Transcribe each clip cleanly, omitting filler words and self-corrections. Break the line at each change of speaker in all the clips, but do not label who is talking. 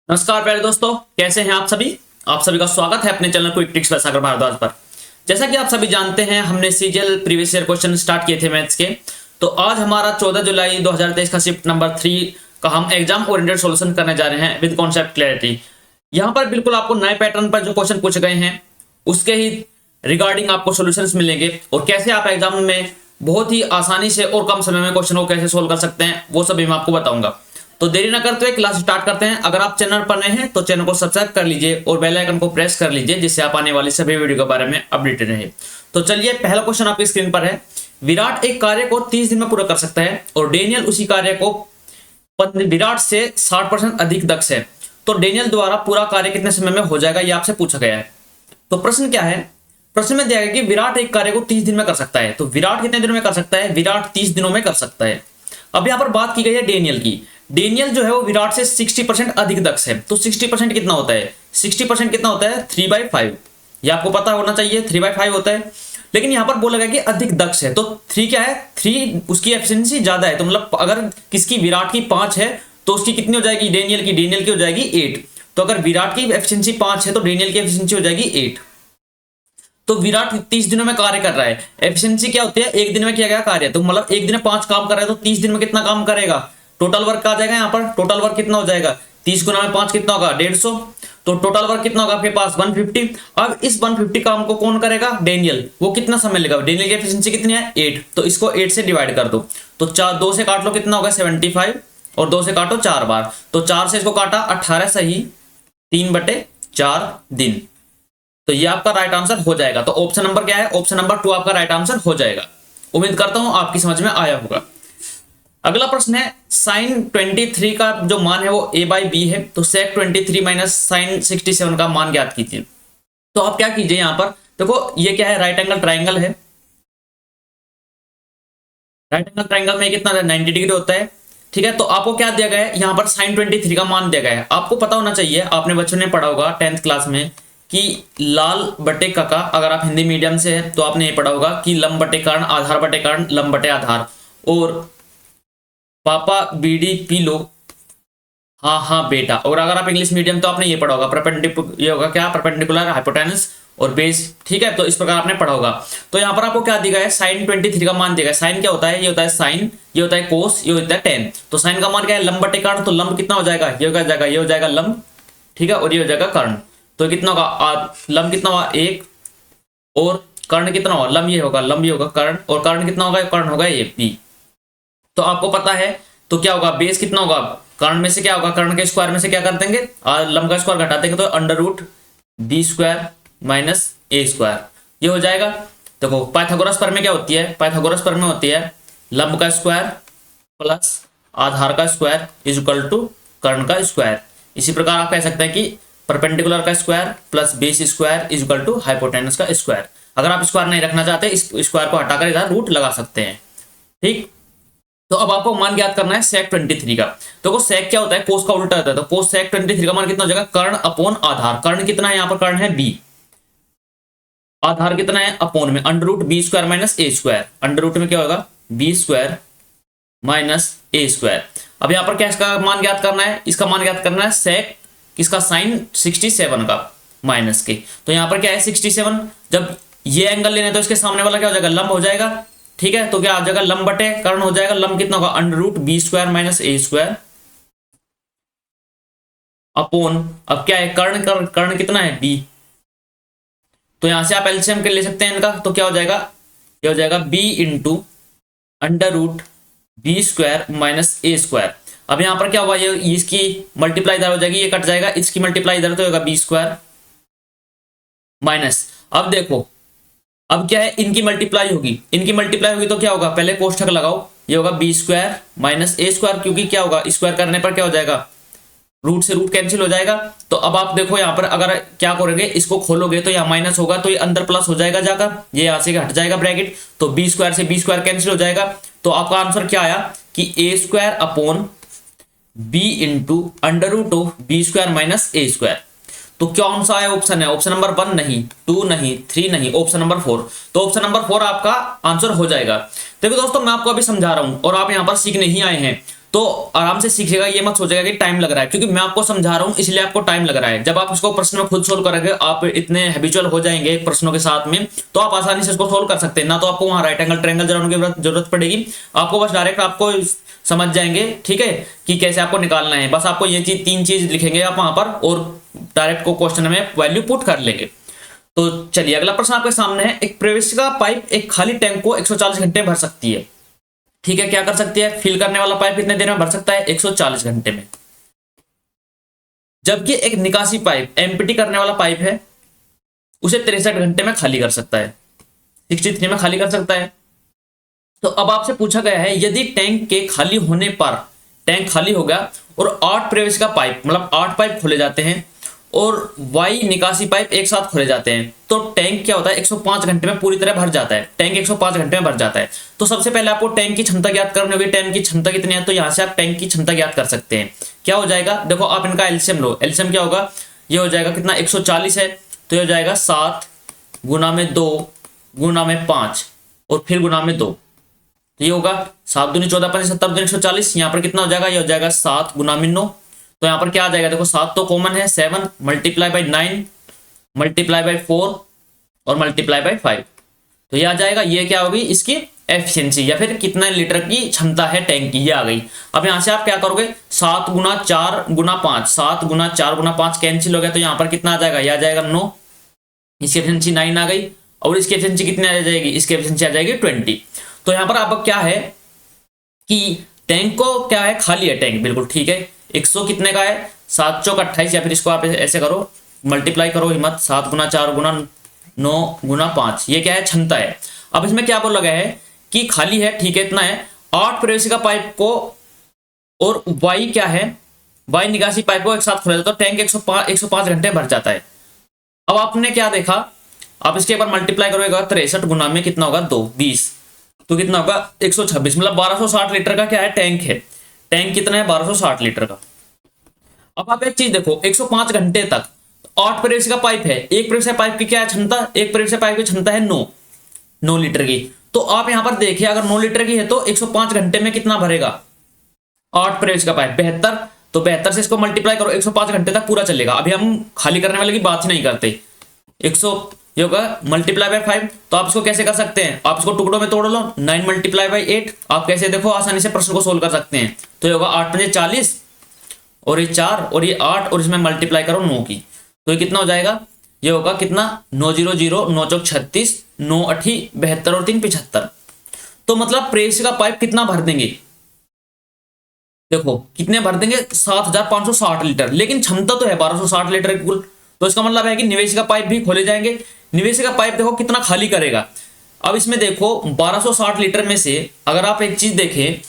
नमस्कार प्यारे दोस्तों, कैसे हैं आप सभी। आप सभी का स्वागत है अपने चैनल क्विक ट्रिक्स बाय सागर भारद्वाज पर। जैसा कि आप सभी जानते हैं, हमने CGL previous year question start किए थे मैथ्स के। तो आज हमारा 14 जुलाई 2023 का शिफ्ट नंबर 3 का हम एग्जाम ओरिएंटेड सॉल्यूशन करने जा रहे हैं विद कॉन्सेप्ट क्लैरिटी। यहाँ पर बिल्कुल आपको नए पैटर्न पर जो क्वेश्चन पूछे गए हैं उसके ही रिगार्डिंग आपको सॉल्यूशंस मिलेंगे, और कैसे आप एग्जाम में बहुत ही आसानी से और कम समय में क्वेश्चन को कैसे सोल्व कर सकते हैं वो सभी मैं आपको बताऊंगा। तो देरी ना करते हुए क्लास स्टार्ट करते हैं। अगर आप चैनल पर नए हैं तो चैनल को सब्सक्राइब कर लीजिए और बेल आइकन को प्रेस कर लीजिए, जिससे आप आने वाली सभी वीडियो के बारे में अपडेटेड रहे। तो चलिए, पहला क्वेश्चन आपकी स्क्रीन पर है। विराट एक कार्य को 30 दिन में पूरा कर सकता है और डेनियल उसी कार्य को विराट से 60% अधिक दक्ष है। तो डेनियल द्वारा पूरा कार्य कितने समय में हो जाएगा, ये आपसे पूछा गया है। तो प्रश्न क्या है, प्रश्न में दिया गया कि विराट एक कार्य को 30 दिन में कर सकता है। तो विराट कितने दिनों में कर सकता है, विराट 30 दिनों में कर सकता है। अब यहाँ पर बात की गई है डेनियल की। डेनियल जो है वो विराट से 60% अधिक दक्ष है। तो 60% कितना होता है, 60% कितना होता है 3/5। ये आपको पता होना चाहिए, 3/5 होता है। लेकिन यहाँ पर बोला गया कि अधिक दक्ष है, तो 3 क्या है, 3 उसकी एफिशिएंसी ज्यादा है। तो मतलब अगर किसकी, विराट की 5 है तो उसकी कितनी हो जाएगी, डेनियल की हो जाएगी 8। तो अगर विराट की एफिशिएंसी 5 है तो डेनियल की एफिशिएंसी हो जाएगी 8। तो विराट 30 दिनों में कार्य कर रहा है। एफिशिएंसी क्या होती है, एक दिन में किया गया कार्य। तो मतलब एक दिन में 5 काम कर रहा है तो 30 दिन में कितना काम करेगा, टोटल वर्क आ जाएगा। यहाँ पर टोटल वर्क कितना हो जाएगा, 30 गुना में 5 कितना होगा, 150। तो टोटल वर्क कितना होगा आपके पास, 150। अब इस 150 काम को कौन करेगा, डेनियल। वो कितना समय लेगा, डेनियल की एफिशिएंसी कितनी है 8। तो इसको 8 से डिवाइड कर दो। तो 2 से काट लो, कितना होगा 75, और 2 से काटो 4 बार। तो 4 से इसको काटा, 18 सही 3/4 दिन। तो ये आपका राइट आंसर हो जाएगा। तो ऑप्शन नंबर क्या है, ऑप्शन नंबर 2 आपका राइट आंसर हो जाएगा। उम्मीद करता हूं आपकी समझ में आया होगा। अगला प्रश्न है, साइन 23 का जो मान है वो a/b है। तो sec 23 माइनस साइन 67 का मान ज्ञात कीजिए। तो आप क्या कीजिए, यहां पर देखो ये क्या है, राइट एंगल ट्राइंगल है। राइट एंगल ट्राइंगल में कितना 90 डिग्री होता है, ठीक है। तो आपको क्या दिया गया है, यहाँ पर साइन 23 का मान दिया गया है। आपको पता होना चाहिए, आपने बच्चों ने पढ़ा होगा 10th क्लास में कि लाल बटे काका, अगर आप हिंदी मीडियम से है तो आपने ये पढ़ा होगा कि लंब बटे कर्ण, आधार बटे कर्ण, लंब बटे आधार। और पापा बीड़ी पी लो, हाँ हाँ बेटा। और अगर आप इंग्लिश मीडियम तो आपने ये पढ़ा होगा परपेंडिकुलर, ये होगा क्या, परपेंडिकुलर, हाइपोटेनस और बेस, ठीक है। तो इस प्रकार आपने पढ़ा होगा। तो यहाँ पर आपको क्या दिया है, साइन 23 का मान दिया है। साइन क्या होता है, ये होता है साइन, ये होता है कोस, ये होता है टेन। तो साइन का मान क्या है, लंब बटे कर्ण। तो लंब कितना हो जाएगा, ये हो जाएगा, ये हो जाएगा लंब, ठीक है, और ये हो जाएगा कर्ण। तो कितना होगा, लंब कितना होगा 1, और कर्ण कितना होगा, लंब ये होगा, लंब ये होगा कर्ण, और कर्ण कितना होगा, कर्ण होगा ये b। तो आपको पता है तो क्या होगा, बेस कितना होगा, कर्ण में से क्या होगा, कर्ण के स्क्वायर में से क्या कर देंगे, लंब का स्क्वायर घटा देंगे। तो √b² माइनस a², ये हो जाएगा। देखो पाइथागोरस प्रमेय क्या होती है, पाइथागोरस प्रमेय होती है लंब का स्क्वायर प्लस आधार का स्क्वायर इज इक्वल टू कर्ण का स्क्वायर। इसी प्रकार आप कह सकते हैं कि परपेंडिकुलर का square plus base square is equal to hypotenuse का स्क्वायर। अगर आप स्क्वायर नहीं रखना चाहते, इस स्क्वायर को हटाकर इधर रूट लगा सकते हैं, ठीक। तो अब आपको मान ज्ञात करना है sec 23 का। तो sec क्या होता है, कोस का उल्टा होता है। तो कोस sec 23 का मान कितना हो जाएगा, कर्ण अपॉन आधार। कर्ण कितना है, यहाँ पर कर्ण है b, आधार कितना है अपोन में, √b² माइनस a²। अंडर में क्या होगा, b² माइनस a²। अब यहाँ पर क्या इसका मान ज्ञात करना है, इसका मान ज्ञात करना है sec किसका, साइन 67 का माइनस के। तो यहाँ पर क्या है 67, जब ये एंगल लेने तो इसके सामने वाला क्या हो जाएगा, लंब हो जाएगा, ठीक है। तो क्या आ जाएगा, लंब बटे कर्ण हो जाएगा। लंब कितना होगा, √b² माइनस a² अपोन, अब क्या है कर्ण, कर्ण कितना है b। तो यहां से आप एलसीएम के ले सकते हैं इनका। तो क्या हो जाएगा, ये हो जाएगा b into √b² minus a²। अब यहाँ पर क्या होगा, ये इसकी मल्टीप्लाई इधर हो जाएगी, ये कट जाएगा, इसकी मल्टीप्लाई इधर तो होगा b² माइनस। अब देखो, अब क्या है, इनकी मल्टीप्लाई होगी, इनकी मल्टीप्लाई होगी तो क्या होगा, पहले कोष्ठक लगाओ, ये होगा b² माइनस a², क्योंकि क्या होगा, स्क्वायर करने पर क्या हो जाएगा, रूट से रूट कैंसिल हो जाएगा। तो अब आप देखो यहाँ पर अगर क्या करोगे, इसको खोलोगे तो यहाँ माइनस होगा, तो ये अंदर प्लस हो जाएगा जाकर, ये यहाँ से हट जाएगा ब्रैकेट। तो b² से b² कैंसिल हो जाएगा। तो आपका आंसर क्या आया कि a² upon b into √b² minus a²। तो कौन सा है ऑप्शन है, ऑप्शन नंबर 1 नहीं, 2 नहीं, 3 नहीं, ऑप्शन नंबर 4। तो ऑप्शन नंबर 4 आपका आंसर हो जाएगा। देखो दोस्तों, मैं आपको अभी समझा रहा हूं और आप यहाँ पर सीखने ही आए हैं, तो आराम से सीखेगा, ये मत सोचेगा कि टाइम लग रहा है, क्योंकि मैं आपको समझा रहा हूं इसलिए आपको टाइम लग रहा है। जब आप इसको प्रश्न में खुद सोल्व करेंगे, आप इतने हैबिचुअल हो जाएंगे प्रश्नों के साथ में, तो आप आसानी से इसको सोल्व कर सकते हैं। ना तो आपको वहां राइट एंगल ट्रायंगल बनाने की जरूरत पड़ेगी, आपको बस डायरेक्ट आपको समझ जाएंगे, ठीक है, कि कैसे आपको निकालना है। बस आपको ये चीज 3 चीज लिखेंगे आप वहां पर और डायरेक्ट को क्वेश्चन में वैल्यू पुट कर लेंगे। तो चलिए अगला प्रश्न आपके सामने है। एक प्रवेशिका पाइप एक खाली टैंक को 140 घंटे भर सकती है, ठीक है। क्या कर सकती है? फिल करने वाला पाइप कितने देर में भर सकता है? 140 घंटे में। जबकि एक निकासी पाइप एम्प्टी करने वाला पाइप है, उसे 63 घंटे में खाली कर सकता है, 63 में खाली कर सकता है। तो अब आपसे पूछा गया है, यदि टैंक के खाली होने पर, टैंक खाली हो गया और 8 प्रवेशिका पाइप मतलब 8 पाइप खोले जाते हैं और वाई निकासी पाइप एक साथ खोले जाते हैं, तो टैंक क्या होता है? 105 घंटे में पूरी तरह भर जाता है। टैंक 105 घंटे में भर जाता है। तो सबसे पहले आपको टैंक की क्षमता ज्ञात करनी होगी। टैंक की क्षमता कितनी है? तो यहां से आप टैंक की क्षमता ज्ञात कर सकते हैं। क्या हो जाएगा? देखो आप इनका एलसीएम लो। एलसीएम क्या होगा? ये हो जाएगा कितना? 140 है, तो ये हो जाएगा 7 गुना में 2 गुना में 5 और फिर गुना में 2। तो ये होगा 7 दूनी 14 5 70 दूनी 140। यहाँ पर कितना हो जाएगा? ये हो जाएगा 7 गुना में 9। तो यहाँ पर क्या आ जाएगा? देखो 7 तो कॉमन है, 7 मल्टीप्लाई बाई 9 मल्टीप्लाई बाई 4 और मल्टीप्लाई बाई 5। तो ये आ जाएगा। ये क्या होगी? इसकी एफिशिएंसी या फिर कितना लीटर की क्षमता है टैंक की, ये आ गई। अब यहाँ से आप क्या करोगे? 7 गुना 4 गुना 5, 7 गुना 4 गुना 5 कैंसिल हो गया, तो यहाँ पर कितना आ जाएगा? ये आ जाएगा 9। इसकी एफिशिएंसी 9 आ गई और इसकी एफिशिएंसी कितनी आ जाएगी? इसकी एफिशिएंसी आ जाएगी 20। तो यहाँ पर अब क्या है कि टैंक को क्या है? खाली है टैंक, बिल्कुल ठीक है। 100 कितने का है? 7 चौक 28, या फिर इसको आप ऐसे करो, मल्टीप्लाई करो हिम्मत, 7 गुना 4 गुना 9 गुना 5, ये क्या है? क्षमता है। अब इसमें क्या बोला गया है कि खाली है, ठीक है, इतना है। 8 प्रवेशिका पाइप को और वाई क्या है? वाई निकासी पाइप को एक साथ खोला जाता है, तो टैंक 105 घंटे भर जाता है। अब आपने क्या देखा? आप इसके ऊपर मल्टीप्लाई करोगे, 63 गुना में कितना होगा? 2 20, तो कितना होगा? 126, मतलब 1260 लीटर का क्या है? टैंक है। टैंक कितना है? 1260 लीटर का। अब आप एक चीज देखो, 105 घंटे तक 8 प्रवेशिका पाइप है। एक प्रवेशिका पाइप की क्या है क्षमता? एक प्रवेशिका पाइप की क्षमता है 9 लीटर की। तो आप यहां पर देखिए, अगर 9 लीटर की है तो 105 घंटे में कितना भरेगा? 8 प्रवेशिका पाइप 72, तो 72 से इसको मल्टीप्लाई करो, 105 घंटे तक पूरा चलेगा। अभी हम खाली करने वाले की बात ही नहीं करते। 100 ये होगा मल्टीप्लाई बाय 5। तो आप इसको कैसे कर सकते हैं? आप इसको टुकड़ों में तोड़ लो, 9 मल्टीप्लाई बाई 8। आप कैसे देखो आसानी से प्रश्न को सोल्व कर सकते हैं। तो ये होगा 8 पंजे 40 और ये 4 और ये 8 और इसमें मल्टीप्लाई करो 9 की, तो ये कितना हो जाएगा? ये होगा कितना? 900 9 चौक 36 9 8 72 और 3 75। तो मतलब प्रवेशिका पाइप कितना भर देंगे? देखो कितने भर देंगे? 7560 लीटर, लेकिन क्षमता तो है 1260 लीटर की कुल। तो इसका मतलब है कि निवेशिका पाइप भी खोले जाएंगे। निवेशिका पाइप देखो कितना खाली करेगा। अब इसमें देखो 1260 लीटर में से अगर आप एक चीज देखें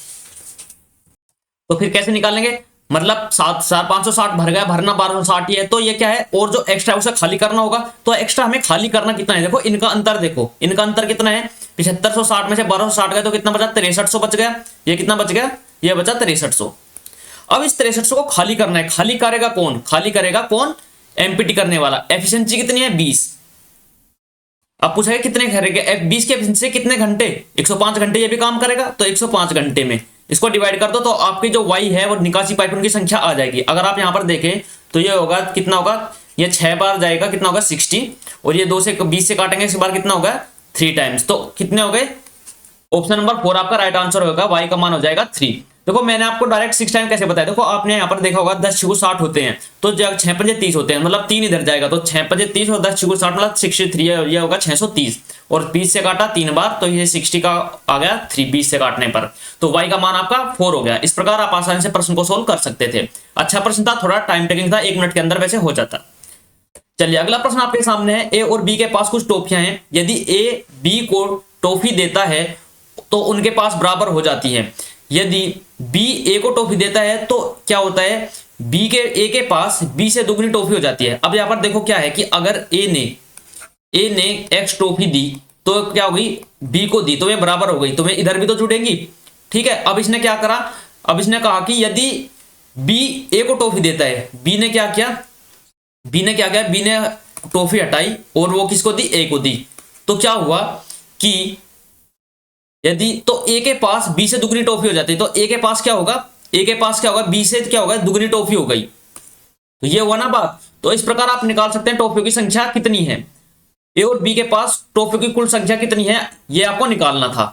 तो फिर कैसे निकालेंगे? मतलब 7560 भर गया, भरना 1260 ही है, तो ये क्या है? और जो एक्स्ट्रा उसे खाली करना होगा। तो एक्स्ट्रा हमें खाली करना कितना है? देखो इनका अंतर, देखो इनका अंतर कितना है? 7560 में से 1260 गया तो कितना बचा? 6300 बच गया। ये कितना बच गया? ये बचा 6300। अब इस 6300 को खाली करना है। खाली करेगा कौन? खाली करेगा कौन? एमपीटी करने वाला। एफिशिएंसी कितनी है? 20। अब पूछा है कितने करेगा? 20 की एफिशिएंसी कितने घंटे? 105 घंटे ये भी काम करेगा, तो 105 घंटे में इसको डिवाइड कर दो, तो आपकी जो वाई है वो निकासी पाइप की संख्या आ जाएगी। अगर आप यहां पर देखें तो ये होगा कितना होगा? ये 6 बार जाएगा, कितना होगा? 60, और ये 2 से 20 से काटेंगे इस बार कितना होगा? 3 टाइम्स। तो कितने हो गए? ऑप्शन नंबर 4 आपका राइट आंसर होगा। वाई का मान हो जाएगा 3। देखो मैंने आपको डायरेक्ट 6 टाइम कैसे बताया? देखो आपने यहाँ पर देखा होगा 10 6 60 होते हैं, तो 6 पंजे 30 होते हैं, मतलब 3 इधर जाएगा, तो 6 पंजे 30 और 10 6 60 मतलब 63 है, ये होगा 630। और 20 से काटा 3 बार, तो ये 60 का आ गया 3 20 से काटने पर। तो y का मान आपका 4 हो गया। इस प्रकार आप आसानी से प्रश्न को सोल्व कर सकते थे। अच्छा प्रश्न था, थोड़ा टाइम टेकिंग था, 1 मिनट के अंदर वैसे हो जाता। चलिए अगला प्रश्न आपके सामने है। ए और बी के पास कुछ टॉफियां हैं। यदि ए बी को टॉफी देता है तो उनके पास बराबर हो जाती है। यदि बी ए को टॉफी देता है तो क्या होता है? बी के ए के पास बी से दुगनी टॉफी हो जाती है। अब यहां पर देखो क्या है कि अगर ए ने एक्स टॉफी दी तो क्या होगी? बी को दी तो ये बराबर हो गई, तो मैं इधर भी तो जुड़ेंगी, ठीक है। अब इसने क्या करा? अब इसने कहा कि यदि बी ए को टॉफी देता है, बी ने क्या किया? बी ने टॉफी हटाई और वो किसको दी? ए को दी। तो क्या हुआ कि यदि तो ए के पास बी से दुगनी टॉफी हो जाती है, तो ए के पास क्या होगा? ए के पास क्या होगा, बी से क्या होगा, दुगनी टॉफी हो गई। तो ये हुआ ना बात। तो इस प्रकार आप निकाल सकते हैं टॉफियों की संख्या कितनी है, ए और बी के पास टॉफियों की कुल संख्या कितनी है, ये आपको निकालना था।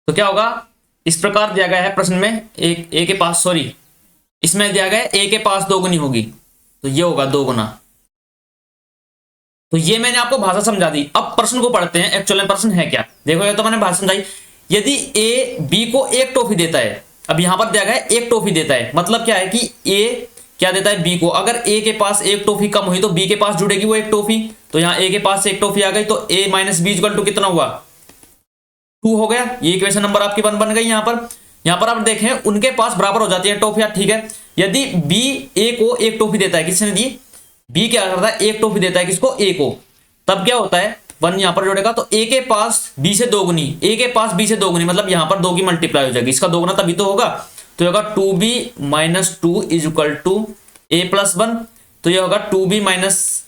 तो क्या होगा, इस प्रकार दिया गया है प्रश्न में, ए के पास, सॉरी इसमें दिया गया है ए के पास दोगुनी होगी, तो ये होगा दोगुना। तो ये मैंने आपको भाषा समझा दी। अब प्रश्न को पढ़ते हैं, एक्चुअल में प्रश्न है क्या। देखो ये तो मैंने भाषा समझाई। यदि ए बी को एक टॉफी देता है, अब यहां पर दिया गया है एक टॉफी देता है, मतलब क्या है कि ए क्या देता है बी को, अगर ए के पास एक टॉफी कम हुई तो बी के पास जुड़ेगी वो एक टॉफी। तो यहाँ ए के पास एक टॉफी आ गई, तो ए माइनस बी इक्वल टू कितना हुआ, 2 हो गया। ये इक्वेशन नंबर आपकी बन गई। यहाँ पर आप देखें उनके पास बराबर हो जाती है टॉफियां, ठीक है। यदि बी ए को एक टॉफी देता है, किसने दी, बी क्या करता है, एक टॉफी देता है किसको, ए को, तब क्या होता है 1 यहां पर जोड़ेगा, तो ए के पास बी से दोगुनी, ए के पास बी से दोगुनी, मतलब यहां पर 2 की मल्टीप्लाई हो जाएगी, इसका दोगुना तभी तो होगा। तो होगा 2b minus 2 is equal to a plus 1। तो ये होगा 2b minus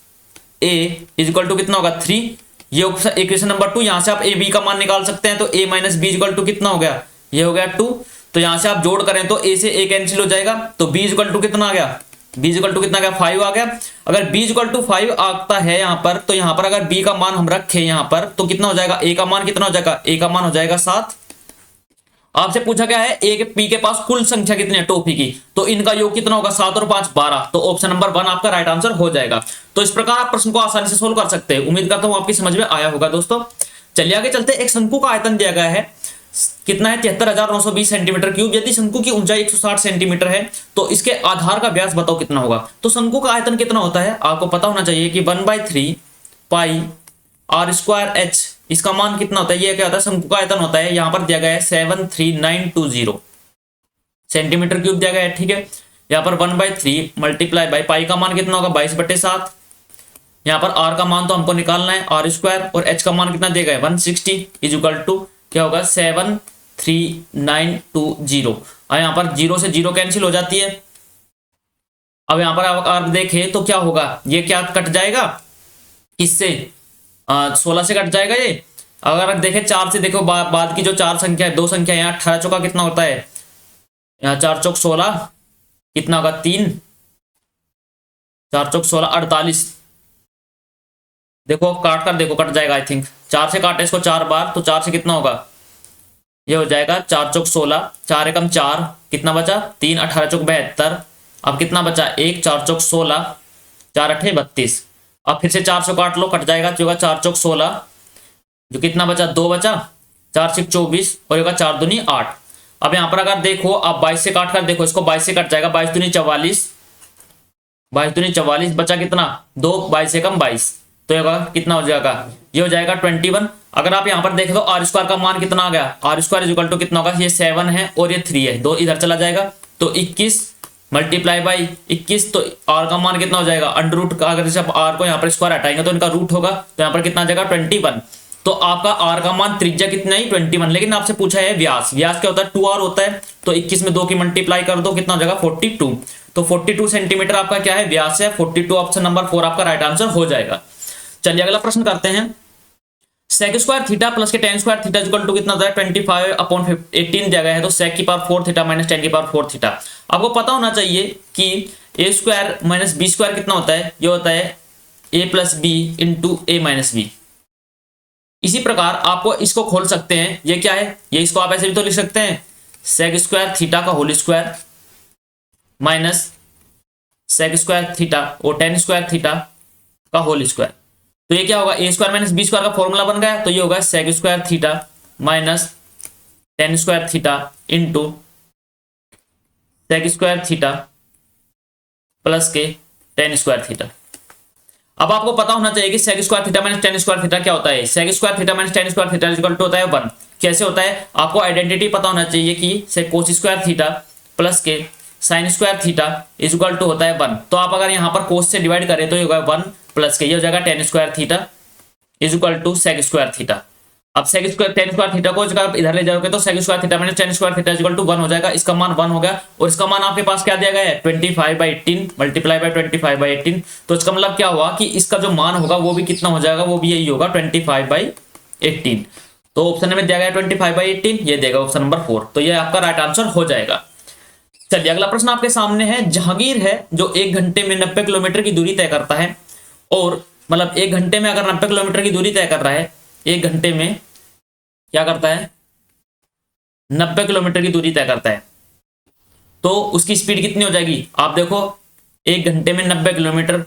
a is equal to कितना होगा 3। ये इक्वेशन नंबर 2। यहां से आप ए बी का मान निकाल सकते हैं, तो a minus b equal to कितना हो गया, ये हो गया 2। तो यहां से आप जोड़ करें तो a से a कैंसिल हो जाएगा, तो b इक्वल टू कितना आ गया, b इक्वल टू कितना आ गया, 5 आ गया। अगर b इक्वल टू 5 आता है यहां पर, तो यहां पर अगर b का मान हम रखें यहां पर, तो कितना हो जाएगा, a का मान कितना हो जाएगा, a का मान हो जाएगा 7। आपसे पूछा क्या है, ए के पी के पास कुल संख्या कितनी है टॉफी की, तो इनका योग कितना होगा, 7 और 5 12। तो ऑप्शन नंबर 1 आपका राइट आंसर हो जाएगा। तो इस प्रकार आप प्रश्न को आसानी से सोल्व कर सकते हैं। उम्मीद करता हूं आपकी समझ में आया होगा दोस्तों। चलिए आगे चलते। एक शंकु का आयतन दिया गया है, कितना है, 73,920 सेंटीमीटर क्यूब। यदि शंकु की ऊंचाई 160 सेंटीमीटर है, तो इसके आधार का व्यास बताओ कितना होगा। तो शंकु का आयतन कितना होता है, आपको पता होना चाहिए कि 1/3 पाई आर स्क्वायर एच, इसका मान कितना होता है, ये क्या होता है, शंकु का आयतन होता है। यहां पर दिया गया है 73920 सेंटीमीटर क्यूब दिया गया है, ठीक है। यहाँ पर 1/3 मल्टीप्लाई बाई पाई का मान कितना होगा, 22/7। यहाँ पर आर का मान तो हमको निकालना है, आर स्क्वायर, और एच का मान कितना दिया गया है 160 इज इक्वल टू क्या होगा 73920। और यहाँ पर 0 से 0 कैंसिल हो जाती है। अब यहाँ पर आप देखें तो क्या होगा, ये क्या कट जाएगा, किससे, 16 से कट जाएगा ये। अगर आप देखें 4 से, देखो बाद की जो 4 संख्या है, 2 संख्या, यहाँ 18 चौका कितना होता है, यहाँ 4 चौक 16 कितना होगा 3, 4 चौक 16 48। देखो काट कर देखो, कट जाएगा आई थिंक। 4 से काटे इसको 4 बार, तो 4 से कितना होगा, ये हो जाएगा 4 चौक 16, 4 एकम 4, कितना बचा 3, 18 चौक 72। अब कितना बचा 1, 4 चौक 16, 4 अठे 32। अब फिर से 4 से काट लो, कट जाएगा, तो होगा 4 चौक 16, जो कितना बचा 2 बचा, 4 6 24, और होगा 4 दूनी 8। अब यहाँ पर अगर देखो आप 22 से काट कर देखो, इसको 22 से कट जाएगा, 22 दूनी 44, 22 दूनी 44, बचा कितना 2, 22 एकम 22, तो कितना हो जाएगा, ये हो जाएगा 21। अगर आप यहाँ पर देखें तो आर स्क्वायर का मान कितना आ गया, आर स्क्वायर इक्वल टू कितना होगा, ये 7 है और ये 3 है, 2 इधर चला जाएगा, तो 21 मल्टीप्लाई बाई 21, तो आर का मान कितना हो जाएगा, अंडर रूट का, अगर जब आर को यहाँ पर स्क्वायर हटाएंगे तो इनका रूट होगा, तो यहाँ पर कितना आ जाएगा 21। तो आपका आर का मान त्रिज्या कितना ही 21, लेकिन आपसे पूछा है व्यास, व्यास क्या होता है 2r होता है, तो 21 में 2 की मल्टीप्लाई कर दो, कितना हो जाएगा 42। तो 42 सेंटीमीटर आपका क्या है, व्यास है 42। ऑप्शन नंबर 4 आपका राइट आंसर हो जाएगा। चलिए अगला प्रश्न करते हैं। सेक स्क्वायर थीटा प्लस के tan square theta equal to कितना होता है 25/18 दिया गया है, तो सेक की पावर 4 थीटा माइनस टेन की पावर 4 थीटा। आपको पता होना चाहिए कि ए स्क्वायर माइनस बी स्क्वायर कितना होता है, ये होता है ए प्लस बी इंटू ए माइनस बी। इसी प्रकार आपको इसको खोल सकते हैं, ये क्या है, ये इसको आप ऐसे भी तो लिख सकते हैं, सेक स्क्वायर थीटा का whole square minus sec square theta और टेन स्क्वायर थीटा का होल स्क्वायर। तो ये क्या होगा, a square minus b square का फॉर्मूला बन गया, तो ये होगा sec square theta minus tan square theta into sec square theta plus के टेन स्क्वायर थीटा। अब आपको पता होना चाहिए कि sec square theta minus tan square theta क्या होता है। सेक square theta minus tan square theta equal to होता है 1। कैसे होता है, आपको आइडेंटिटी पता होना चाहिए कि sec cos square theta plus के sine square theta is equal to होता है 1। तो आप अगर यहाँ पर कोस से डिवाइड करें तो ये होगा 1 प्लस के, ये हो जाएगा tan square theta is equal to sec square theta. अब sec square tan square theta को जब इधर ले जाओगे तो sec square theta minus tan square theta equal to 1 हो जाएगा। इसका मान 1 हो गया, और इसका मान आपके पास क्या दिया गया है 25/18 मल्टीप्लाई बाई 25/18। तो इसका मतलब क्या हुआ कि इसका जो मान होगा वो भी कितना हो जाएगा, वो भी यही होगा 25/18। तो ऑप्शन में दिया गया 25/18, ये देगा ऑप्शन नंबर 4। तो ये आपका राइट आंसर हो जाएगा। चलिए अगला प्रश्न आपके सामने है। जहांगीर है जो 1 घंटे में 90 किलोमीटर की दूरी तय करता है, और मतलब 1 घंटे में अगर 90 किलोमीटर की दूरी तय कर रहा है, 1 घंटे में क्या करता है, 90 किलोमीटर की दूरी तय करता है, तो उसकी स्पीड कितनी हो जाएगी? आप देखो 1 घंटे में 90 किलोमीटर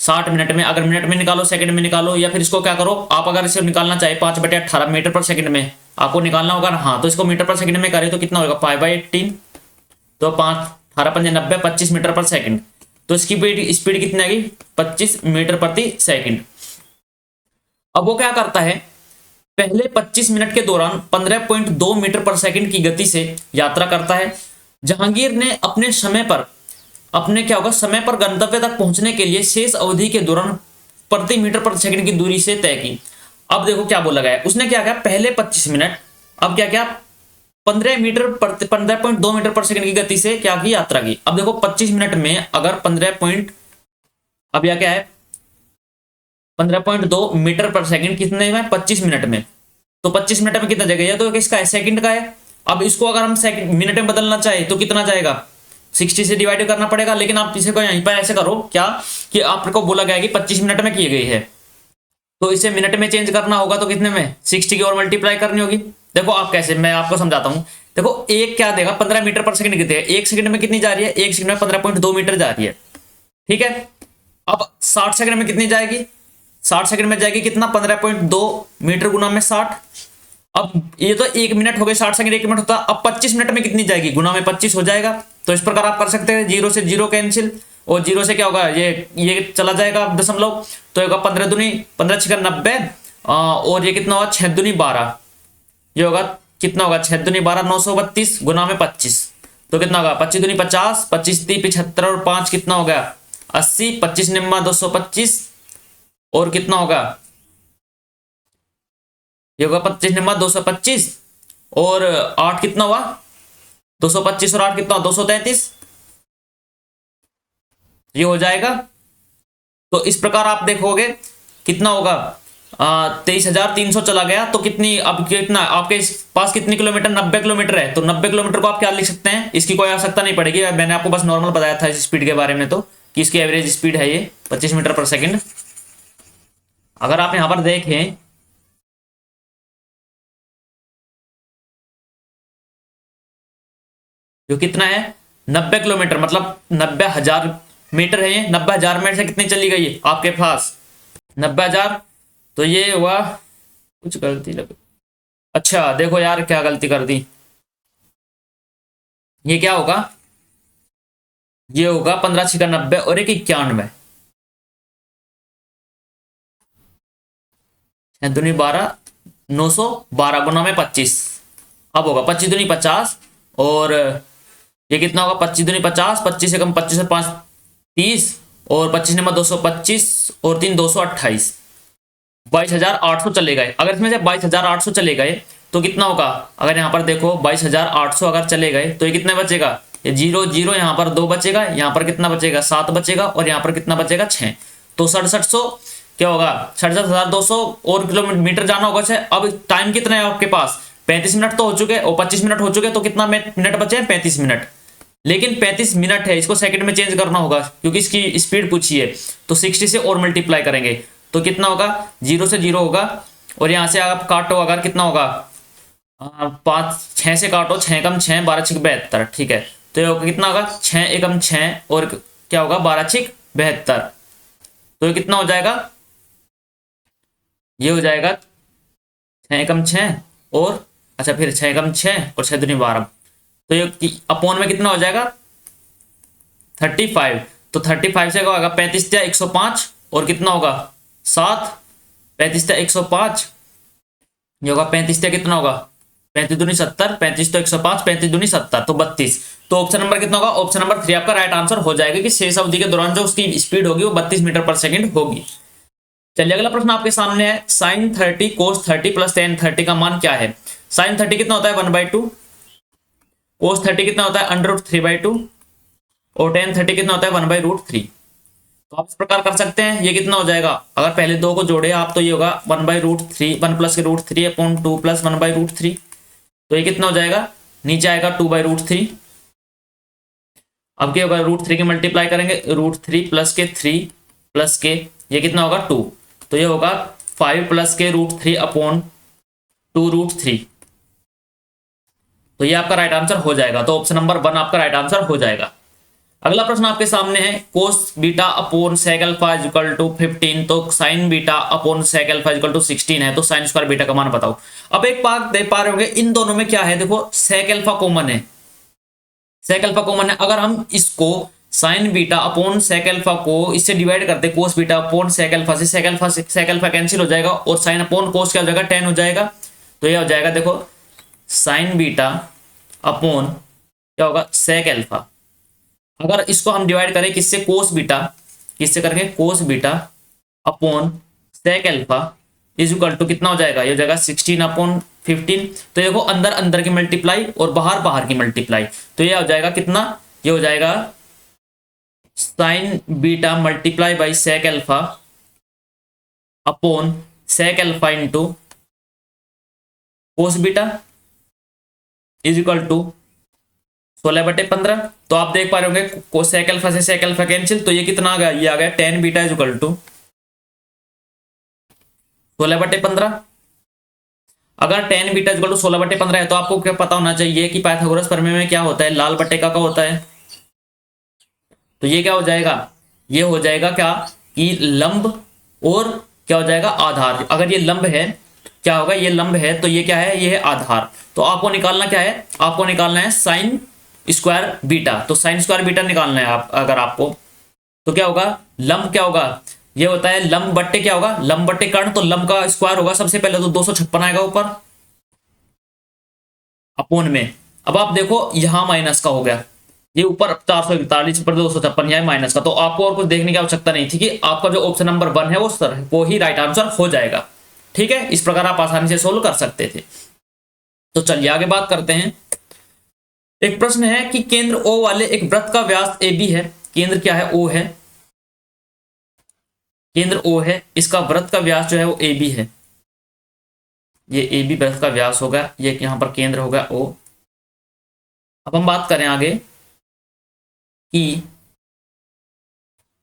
60 मिनट में, अगर मिनट में निकालो, सेकंड में निकालो, या फिर इसको क्या करो आप, अगर इसे निकालना चाहे 5/18 मीटर पर सेकंड में आपको निकालना होगा ना, हाँ, तो इसको मीटर पर सेकंड में करें तो कितना होगा, 5/18, तो 5 18 5 90 25 मीटर पर सेकंड, तो इसकी स्पीड कितनी आएगी, 25 मीटर प्रति सेकंड। अब वो क्या करता है, पहले 25 मिनट के दौरान 15.2 मीटर पर सेकंड की गति से यात्रा करता है। जहांगीर ने अपने समय पर गंतव्य तक पहुंचने के लिए शेष अवधि के दौरान प्रति मीटर पर सेकंड की दूरी से तय की। अब देखो क्या बोला गया है, उसने क्या किया, पहले 25 मिनट, अब क्या किया, 15.2 मीटर पर सेकंड की गति से क्या की, यात्रा की। अब देखो 25 मिनट में अगर अब यह क्या है, 15.2 मीटर पर सेकंड कितने में, 25 मिनट में, तो 25 मिनट में कितना जाएगा, यह तो किसका है, सेकंड का है। अब इसको अगर हम सेकंड मिनट में बदलना चाहे तो कितना जाएगा, 60 से डिवाइड करना पड़ेगा। लेकिन आप इसे को यहीं पर ऐसे करो क्या, कि आपको बोला गया है कि 25 मिनट में की गई है, तो इसे मिनट में चेंज करना होगा, तो कितने में, 60 की और मल्टीप्लाई करनी होगी। देखो आप कैसे, मैं आपको समझाता हूं। देखो एक क्या देगा, 15 मीटर पर सेकंड कितने, 1 सेकंड में कितनी जा रही है, 1 सेकंड में 15.2 मीटर जा रही है, ठीक है। अब 60 सेकंड में कितनी जाएगी, 60 सेकंड में जाएगी कितना, 15.2 मीटर गुना में 60। अब ये तो 1 मिनट हो गए, 60 सेकंड 1 मिनट होता है। अब 25 मिनट में कितनी जाएगी, गुना में 25 हो जाएगा। तो इस प्रकार आप कर सकते हैं, 0 से 0 कैंसिल, और 0 से क्या होगा, ये चला जाएगा दशमलव, तो होगा 15 दूनी 15 6 90, और ये कितना होगा, 6 दूनी 12, ये होगा कितना होगा, 6 दूनी 12 932 गुना में 25, तो कितना होगा, 25 दूनी 50, 25 3 75 और 5 कितना हो गया, 80, 25 निम्मा 225, और कितना होगा, ये होगा 25 निम्मा 225, और 8 कितना हुआ, 225 और 8 कितना, 233, ये हो जाएगा। तो इस प्रकार आप देखोगे कितना होगा, 23,300 चला गया, तो कितनी, अब कितना आपके पास कितनी किलोमीटर, 90 किलोमीटर है, तो 90 किलोमीटर को आप क्या लिख सकते हैं, इसकी कोई आवश्यकता नहीं पड़ेगी, मैंने आपको बस नॉर्मल बताया था इस स्पीड के बारे में, तो कि इसकी एवरेज स्पीड है ये 25 मीटर पर सेकंड। अगर आप यहां पर देखें, जो कितना है 90 किलोमीटर, मतलब 90,000 मीटर है, ये 90,000 मीटर से कितनी चली गई है आपके पास, 90,000, तो ये हुआ, कुछ गलती लग, अच्छा देखो यार क्या गलती कर दी, ये क्या होगा, ये होगा 15 6 90 और 1 91, 6 दूनी 12 912 गुना में 25, अब होगा 25 दूनी 50, और ये कितना होगा, 25 दूनी 50, 25 से कम 25 और 5 30, और 25 नंबर 225, और 3 228, 22,800 चले गए। अगर इसमें से 22,800 चले गए तो कितना होगा, अगर यहाँ पर देखो 22,800 अगर चले गए तो ये कितने बचेगा, ये 0 0, यहाँ पर 2 बचेगा, यहाँ पर कितना बचेगा, 7 बचेगा, और यहाँ पर कितना बचेगा, 6, तो 6700 क्या होगा, 67,200 और किलोमीटर जाना होगा। अब टाइम कितना है आपके पास, 35 मिनट तो हो चुके, और 25 मिनट हो चुके, तो कितना मिनट बचे हैं, 35 मिनट। लेकिन 35 मिनट है, इसको सेकंड में चेंज करना होगा क्योंकि इसकी स्पीड पूछी है, तो 60 से और मल्टीप्लाई करेंगे तो कितना होगा, 0 से 0 होगा, और यहाँ से आप काटो अगर कितना होगा, 5 6 से काटो, 6 कम 6 12 6 72, ठीक है, तो ये कितना होगा, 6 एकम 6 और क्या होगा, 12 6 72, तो ये कितना हो जाएगा, ये हो जाएगा 6 एकम 6 और अच्छा फिर 6 एकम 6 और 6 दूनी 12, तो ये अपॉन में कितना हो जाएगा, 35, तो 35 से क्या होगा, 35 या 105, और कितना होगा 7, 35 या 105, ये होगा 35 या कितना होगा, 35 दूनी 70, 35 तो 105, 35 दूनी 70, तो 32, तो ऑप्शन नंबर कितना होगा, ऑप्शन नंबर 3 आपका राइट आंसर हो जाएगा कि शेष अवधि के दौरान जो उसकी स्पीड होगी वो 32 मीटर पर सेकंड होगी। चलिए अगला प्रश्न आपके सामने है, sin 30 cos 30 प्लस tan 30 का मान क्या है। sin 30 कितना होता है 1/2, cos 30 कितना होता है √3/2, और tan 30 कितना होता है 1/√3। तो आप इस प्रकार कर सकते हैं। ये कितना हो जाएगा, अगर पहले दो को जोड़े आप तो ये होगा 1/√3, 1 प्लस के √3/2 प्लस 1/√3। तो ये कितना हो जाएगा, नीचे आएगा 2/√3। अब क्या होगा, √3 के मल्टीप्लाई करेंगे, √3 प्लस के 3 प्लस के ये कितना होगा 2। तो ये होगा 5 प्लस के √3/2√3। तो ये आपका राइट आंसर हो जाएगा। तो ऑप्शन नंबर 1 आपका राइट आंसर हो जाएगा। अगला प्रश्न आपके सामने है, cos beta upon sec alpha is equal to 15। तो sine beta upon sec alpha is equal to 16 है, तो साइन स्क्वायर बीटा का मान बताओ। अब एक बात देख पा रहे होंगे, इन दोनों में क्या है, देखो सेक अल्फा कॉमन है, सेक अल्फा कॉमन है। अगर हम इसको sine beta upon sec alpha को इससे डिवाइड करते cos beta upon sec alpha से, सेक अल्फा कैंसिल हो जाएगा और साइन अपॉन कोस क्या हो जाएगा, tan हो जाएगा। तो ये हो जाएगा देखो साइन बीटा अपॉन क्या होगा, सेक अल्फा। अगर इसको हम डिवाइड करें किससे, कोस बीटा, किससे करेंगे, cos beta upon sec alpha is equal to कितना हो जाएगा, ये हो जाएगा 16/15। तो देखो अंदर अंदर की मल्टीप्लाई और बाहर बाहर की मल्टीप्लाई, तो ये हो जाएगा कितना, ये हो जाएगा sine beta multiply by sec alpha upon sec alpha into cos beta is equal to 16/15। तो आप देख पा रहे होंगे सेक अल्फा से सेक अल्फा कैंसिल, तो ये कितना आ गया, ये आ गया tan beta is equal to 16/15। अगर tan beta is equal to 16/15 है तो आपको क्या पता होना चाहिए कि पाइथागोरस प्रमेय में क्या होता है, लाल बटे का होता है। तो ये क्या हो जाएगा, ये हो जाएगा क्या कि लंब और क्या हो जाएगा आधार। अगर ये लंब है, क्या होगा, ये लंब है तो ये क्या है, ये है आधार। तो आपको निकालना क्या है, आपको निकालना है साइन स्क्वायर बीटा। तो साइन स्क्वायर बीटा निकालना है आप, अगर आपको, तो क्या होगा, लंब क्या होगा, ये होता है लंब बट्टे क्या होगा, लंब बट्टे कर्ण। तो लंब का स्क्वायर होगा सबसे पहले तो 256 आएगा ऊपर अपोन में। अब आप देखो यहां माइनस का हो गया, ये ऊपर 441 ऊपर 256, यह माइनस का। तो आपको और कुछ देखने की आवश्यकता नहीं थी कि आपका जो ऑप्शन नंबर 1 है वो ही राइट आंसर हो जाएगा। ठीक है, इस प्रकार आप आसानी से सोल्व कर सकते थे। तो चलिए आगे बात करते हैं। एक प्रश्न है कि केंद्र O वाले एक वृत्त का व्यास AB है, केंद्र क्या है, O है, केंद्र O है, इसका वृत्त का व्यास जो है वो AB है। ये AB वृत्त का व्यास होगा, ये यहां पर केंद्र होगा O। अब हम बात करें आगे कि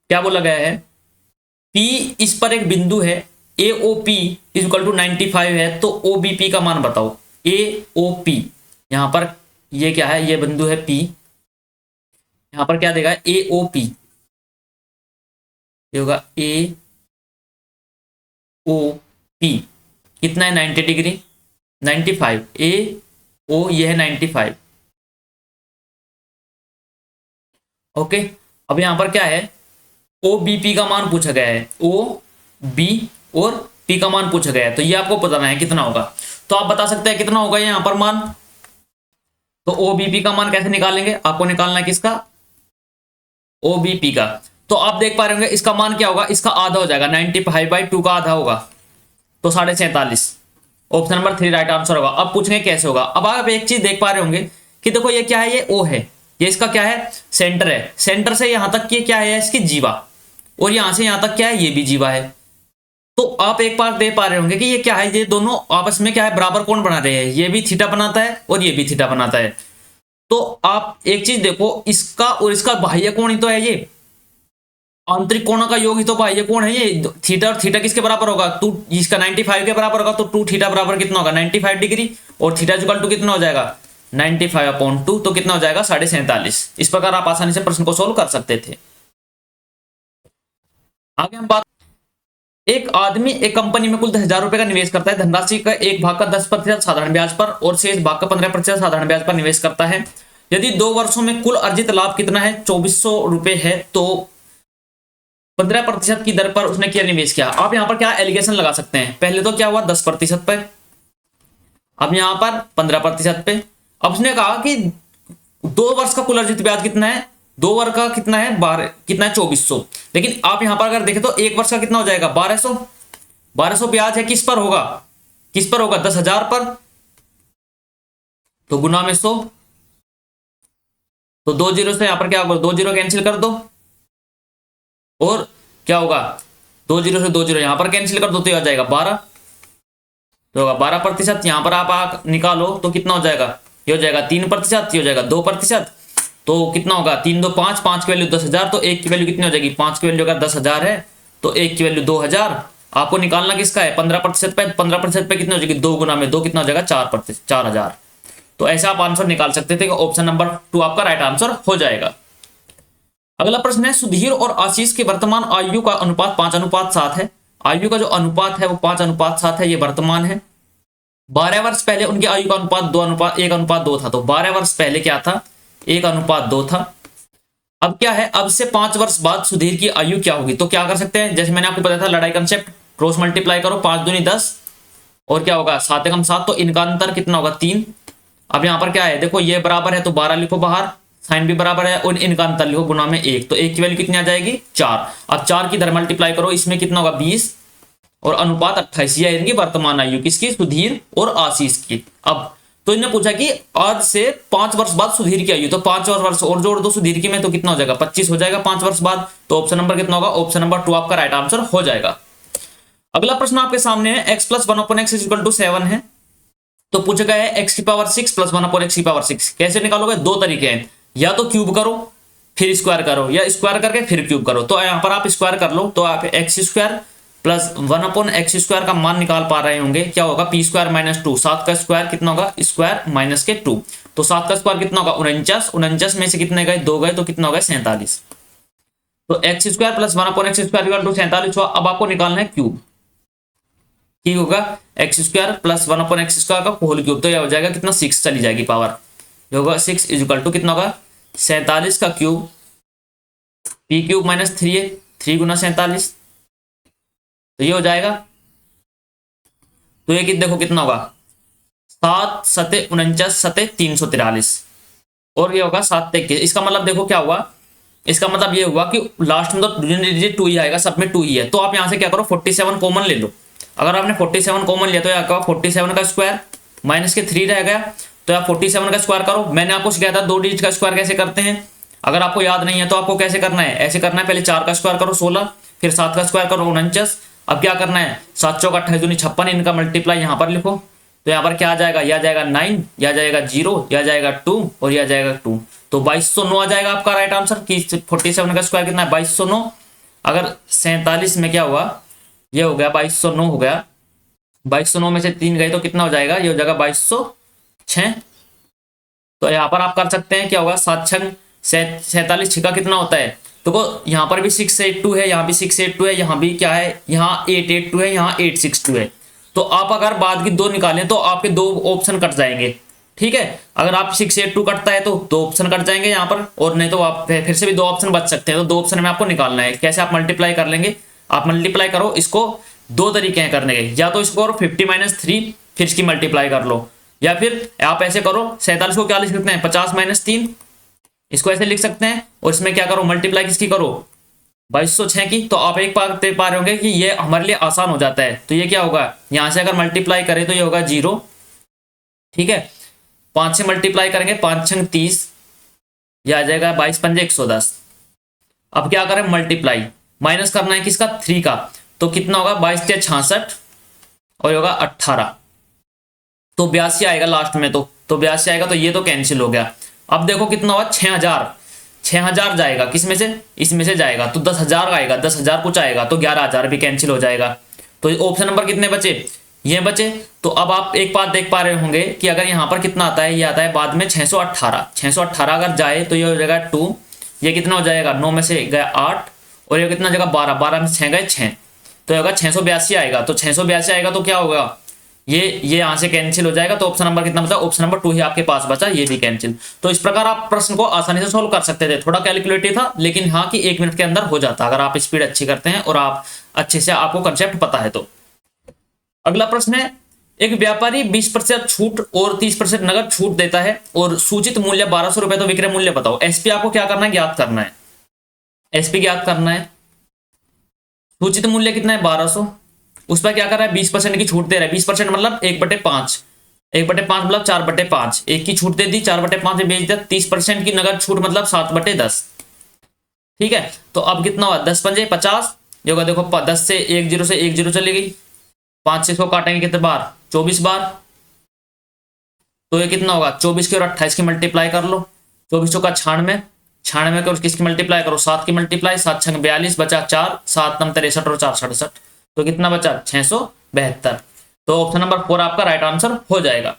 क्या बोला गया है, P इस पर एक बिंदु है, AOP इज इक्वल टू 95 है, तो OBP का मान बताओ। AOP यहां पर ये क्या है, ये बिंदु है P, यहां पर क्या देगा AOP, ये होगा AOP कितना है 90 डिग्री, 95, AO ये है 95। ओके, अब यहां पर क्या है, OBP का मान पूछा गया है, OB और P का मान पूछा गया है, तो ये आपको बताना है कितना होगा। तो आप बता सकते हैं कितना होगा यहां पर मान। तो OBP का मान कैसे निकालेंगे, आपको निकालना है किसका, OBP का। तो आप देख पा रहे होंगे इसका मान क्या होगा, इसका आधा हो जाएगा, 95/2 का आधा होगा, तो 47.5। ऑप्शन नंबर 3 राइट आंसर होगा। अब पूछेंगे कैसे होगा। अब आप एक चीज देख पा रहे होंगे कि देखो ये क्या है, ये O है, ये इसका क्या है, सेंटर है, सेंटर से यहां तक ये क्या है, इसकी जीवा, और यहां से यहां तक क्या है, ये भी जीवा है। तो आप एक बार देख पा रहे होंगे कि ये क्या है, ये दोनों आपस में क्या है, बराबर कोण बना रहे हैं, ये भी थीटा बनाता है और ये भी थीटा बनाता है। तो आप एक चीज देखो, इसका और इसका बाह्य कोण ही तो है, ये आंतरिक कोणों का योग ही तो बाह्य कोण है। ये थीटा और थीटा किसके बराबर होगा, टू, इसका 95 के बराबर होगा, तो 2 थीटा बराबर कितना होगा 95 डिग्री, और थीटा इक्वल टू कितना हो जाएगा 95/2, तो कितना हो जाएगा 47.5। इस प्रकार आप आसानी से प्रश्न को सोल्व कर सकते थे। आगे हम बात, एक आदमी एक कंपनी में कुल 10,000 रुपए का निवेश करता है, धनराशि का एक भाग का 10% साधारण ब्याज पर और शेष भाग का 15% साधारण ब्याज पर निवेश करता है। यदि 2 वर्षों में कुल अर्जित लाभ कितना है, 2400 रुपए है, तो 15% की दर पर उसने क्या निवेश किया। आप यहां पर क्या एलिगेशन लगा सकते हैं, पहले तो क्या हुआ 10% पे, अब यहां पर 15% पे। अब उसने कहा कि 2 वर्ष का कुल अर्जित ब्याज कितना है, 2 वर्ष का कितना है 12, कितना है 2400। लेकिन आप यहां पर अगर देखें तो 1 वर्ष का कितना हो जाएगा 1200, 1200 ब्याज है किस पर होगा, किस पर होगा 10,000 पर, तो गुना में 100, तो 2 जीरो से यहां पर क्या होगा, 2 जीरो कैंसिल कर दो, और क्या होगा 2 जीरो से 2 जीरो यहाँ पर कैंसिल कर दो तो आ जाएगा 12, तो होगा 12%। यहाँ पर आप निकालो तो कितना हो जाएगा, ये हो जाएगा 3%, ये हो जाएगा 2%। तो कितना होगा 3 2 5, 5 की वैल्यू 10,000, तो 1 की वैल्यू कितनी हो जाएगी, 5 की वैल्यू अगर 10,000 है तो 1 की वैल्यू 2,000। आपको निकालना किसका है 15% पे, 15% पे कितनी हो जाएगी 2 गुना में 2 कितना हो जाएगा 4%, 4,000। तो ऐसा आप आंसर निकाल सकते थे कि ऑप्शन नंबर 2 आपका राइट आंसर हो जाएगा। अगला प्रश्न है सुधीर और आशीष के वर्तमान आयु का अनुपात 5:7 है। आयु का जो अनुपात है वो 5:7 है, ये वर्तमान है। 12 वर्ष पहले उनकी आयु का अनुपात 1:2 था। तो 12 वर्ष पहले क्या था 1:2 था। अब क्या है, अब से 5 वर्ष बाद सुधीर की आयु क्या होगी। तो क्या कर सकते हैं, जैसे मैंने आपको बताया था लड़ाई कंसेप्ट, क्रॉस मल्टीप्लाई करो 5 दूनी 10 और क्या होगा 7 एकम 7, तो इनका अंतर कितना होगा 3। अब यहाँ पर क्या है देखो ये बराबर है तो 12 लिखो बाहर, साइन भी बराबर है और इनका अंतर लिखो गुना में 1, तो 1 की वैल्यू कितनी आ जाएगी 4। अब 4 की इधर मल्टीप्लाई करो, इसमें कितना होगा 20 और अनुपात 28, यह इनकी वर्तमान आयु किसकी, सुधीर और आशीष की। अब तो इन्होंने पूछा कि आज से 5 वर्ष बाद सुधीर की आयु, तो 5 वर्ष और जोड़ दो सुधीर की में, तो कितना हो जाएगा 25 हो जाएगा 5 वर्ष बाद। तो ऑप्शन नंबर कितना होगा, ऑप्शन नंबर 2 आपका राइट आंसर हो जाएगा। अगला प्रश्न आपके सामने है x + 1/x = 7 है। तो पूछा गया है x की पावर 6 + 1/x की पावर 6 कैसे निकालोगे, दो तरीके हैं, या तो क्यूब करो फिर स्क्वायर करो, या स्क्वायर करके फिर क्यूब करो। तो यहाँ पर आप स्क्वायर कर लो तो आप x² + 1/x² का मान निकाल पा रहे होंगे, क्या होगा p² - 2, 7 का स्क्वायर कितना होगा स्क्वायर माइनस के 2, तो 7 का स्क्वायर कितना होगा 49, 49 में से कितने गए 2 गए तो कितना होगा 47। तो x² + 1/x² = 47 हुआ। अब आपको निकालना है क्यूब, ठीक होगा x² + 1/x² का होल क्यूब, तो यह हो जाएगा कितना 6 चली जाएगी पावर, जो होगा 6 = कितना होगा 47 का क्यूब, p³ - 3 है 3 × 47, तो ये हो जाएगा। तो ये देखो कितना होगा 7 7 49 7 343 और ये होगा 7 21। इसका मतलब देखो क्या हुआ, इसका मतलब ये हुआ कि लास्ट में तो डिजिट 2 ही आएगा, सब में 2 ही है। तो आप यहां से क्या करो 47 कॉमन ले लो। अगर आपने 47 कॉमन लिया तो यहाँ का 47 का स्क्वायर माइनस के 3 रह गया, तो आप 47 का स्क्वायर करो। मैंने आपको सिखाया था 2 डिजिट का स्क्वायर कैसे करते हैं, अगर आपको याद नहीं है तो आपको कैसे करना है, ऐसे करना है, पहले 4 का स्क्वायर करो 16, फिर 7 का स्क्वायर करो 49। अब क्या करना है 7 चौका 28 दूनी 56, इनका मल्टीप्लाई यहाँ पर लिखो, तो यहाँ पर क्या आ जाएगा, यह आ जाएगा 9, यह आ जाएगा 0, यह आ जाएगा 2 और यह आ जाएगा 2, तो 2209 आ जाएगा आपका राइट आंसर। कि 47 का स्क्वायर कितना है 2209। अगर 47 में क्या हुआ, ये हो गया 2209 हो गया, 2209 में से 3 गए तो कितना हो जाएगा, ये हो जाएगा 2206। तो यहाँ पर आप कर सकते हैं क्या होगा 7 6 47 6 का कितना होता है, तो यहाँ पर भी 682 है, यहाँ भी 682 है, यहाँ भी क्या है, यहाँ 882 है, यहाँ 862 है। तो आप अगर बाद की 2 निकालें तो आपके 2 ऑप्शन कट जाएंगे, ठीक है। अगर आप 682 कटता है तो 2 ऑप्शन कट जाएंगे यहाँ पर, और नहीं तो आप फिर से भी 2 ऑप्शन बच सकते हैं। तो 2 ऑप्शन में आपको निकालना है। कैसे आप मल्टीप्लाई कर लेंगे, आप मल्टीप्लाई करो, इसको 2 तरीके हैं करने के, या तो इसको करो 50 - 3 फिर इसकी मल्टीप्लाई कर लो, या फिर आप ऐसे करो 47 को क्या लिख सकते हैं 50 - 3, इसको ऐसे लिख सकते हैं, और इसमें क्या करो मल्टीप्लाई किसकी करो 2206 की। तो आप एक बात देख पा रहे होंगे कि ये हमारे लिए आसान हो जाता है। तो ये क्या होगा, यहां से अगर मल्टीप्लाई करें तो ये होगा 0, ठीक है। 5 से मल्टीप्लाई करेंगे 5 6 30, यह आ जाएगा 22 5 110। अब क्या करें मल्टीप्लाई, माइनस करना है किसका 3 का, तो कितना होगा 22 3 66 और होगा 18, तो 82 आएगा लास्ट में, तो 82 आएगा, तो ये तो कैंसिल हो गया। अब देखो कितना हुआ 6000 जाएगा किस में से, इसमें से जाएगा, तो 10,000 आएगा, 10,000 कुछ आएगा, तो 11,000 भी कैंसिल हो जाएगा। तो ऑप्शन नंबर कितने बचे, ये बचे। तो अब आप एक बात देख पा रहे होंगे कि अगर यहाँ पर कितना आता है, ये आता है बाद में 618 अगर जाए तो ये हो जाएगा 2, ये कितना हो जाएगा 9 में से गया 8 और ये कितना जगह 12 में से 6 गए 6, तो ये होगा 682 आएगा। तो 682 आएगा तो क्या होगा, ये यहाँ से कैंसिल हो जाएगा। तो ऑप्शन नंबर कितना बचा, ऑप्शन नंबर 2 ही आपके पास बचा, ये भी कैंसिल। तो इस प्रकार आप प्रश्न को आसानी से सोल्व कर सकते थे। थोड़ा कैलकुलेटिव था, लेकिन हाँ कि 1 मिनट के अंदर हो जाता अगर आप स्पीड अच्छी करते हैं और आप अच्छे से आपको कंसेप्ट पता है तो। अगला प्रश्न है, एक व्यापारी 20% छूट और 30% नगद छूट देता है और सूचित मूल्य 1200 रुपए, तो विक्रय मूल्य बताओ। एसपी आपको क्या करना है, ज्ञात करना है, एसपी ज्ञात करना है। सूचित मूल्य कितना है 1200, उस पर क्या कर रहा है 20% की छूट दे रहा है। 20% मतलब 1/5, 1/5 मतलब 4/5, 1 की छूट दे दी 4/5 में बेच दिया। 30% की नगद छूट मतलब 7/10, ठीक है। तो अब कितना हुआ 10 पंजे 50, ये होगा देखो 10 से 1 जीरो चली गई, 5 से इसको काटेंगे कितने बार, 24 बार। तो ये कितना होगा, 24 की और 28 की मल्टीप्लाई कर लो, 24 का 96, 96 को किसकी मल्टीप्लाई करो, 7 की मल्टीप्लाई, 7 छंग 42, बचा 4, 7 नम 63 और 4 67, तो कितना बचा 672। तो ऑप्शन नंबर 4 आपका राइट आंसर हो जाएगा।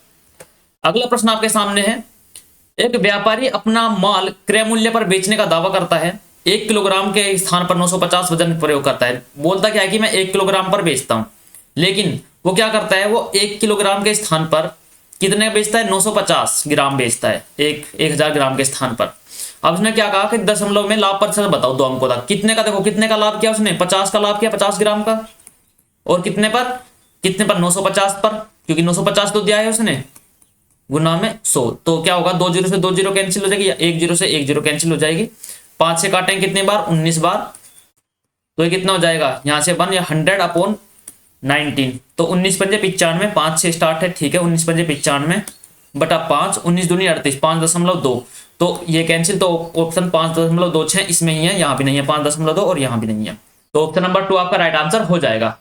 अगला प्रश्न आपके सामने है, एक व्यापारी अपना माल क्रय मूल्य पर बेचने का दावा करता है, 1 किलोग्राम के स्थान पर 950 वजन प्रयोग करता है। बोलता क्या है कि मैं 1 किलोग्राम पर बेचता हूं, लेकिन वो क्या करता है, वो 1 किलोग्राम के स्थान पर कितने बेचता है, 950 ग्राम बेचता है, 1000 ग्राम के स्थान पर। अब उसने क्या कहा कि दशमलव में लाभ प्रतिशत बताओ 2 अंकों तक। कितने का, देखो कितने का लाभ किया उसने, 50 का लाभ किया, 50 ग्राम का, और कितने पर 950 पर, क्योंकि 950 तो दिया है उसने, गुना में 100। तो क्या होगा, 2 जीरो से 2 जीरो कैंसिल हो जाएगी, या 1 जीरो से 1 जीरो कैंसिल हो जाएगी। 5 से काटेंगे कितने बार, 19 बार। तो ये कितना हो जाएगा, यहां से 1 या 100/19, तो 19 पंजे 95, 5 से स्टार्ट है, ठीक है, 19 पंजे 95 बटा 5, 19 दूनी 38, 5.2, तो ये कैंसिल, तो ऑप्शन 5.26 इसमें ही है, यहाँ भी नहीं है 5.2 और यहाँ भी नहीं है, तो ऑप्शन नंबर 2 आपका राइट आंसर हो जाएगा।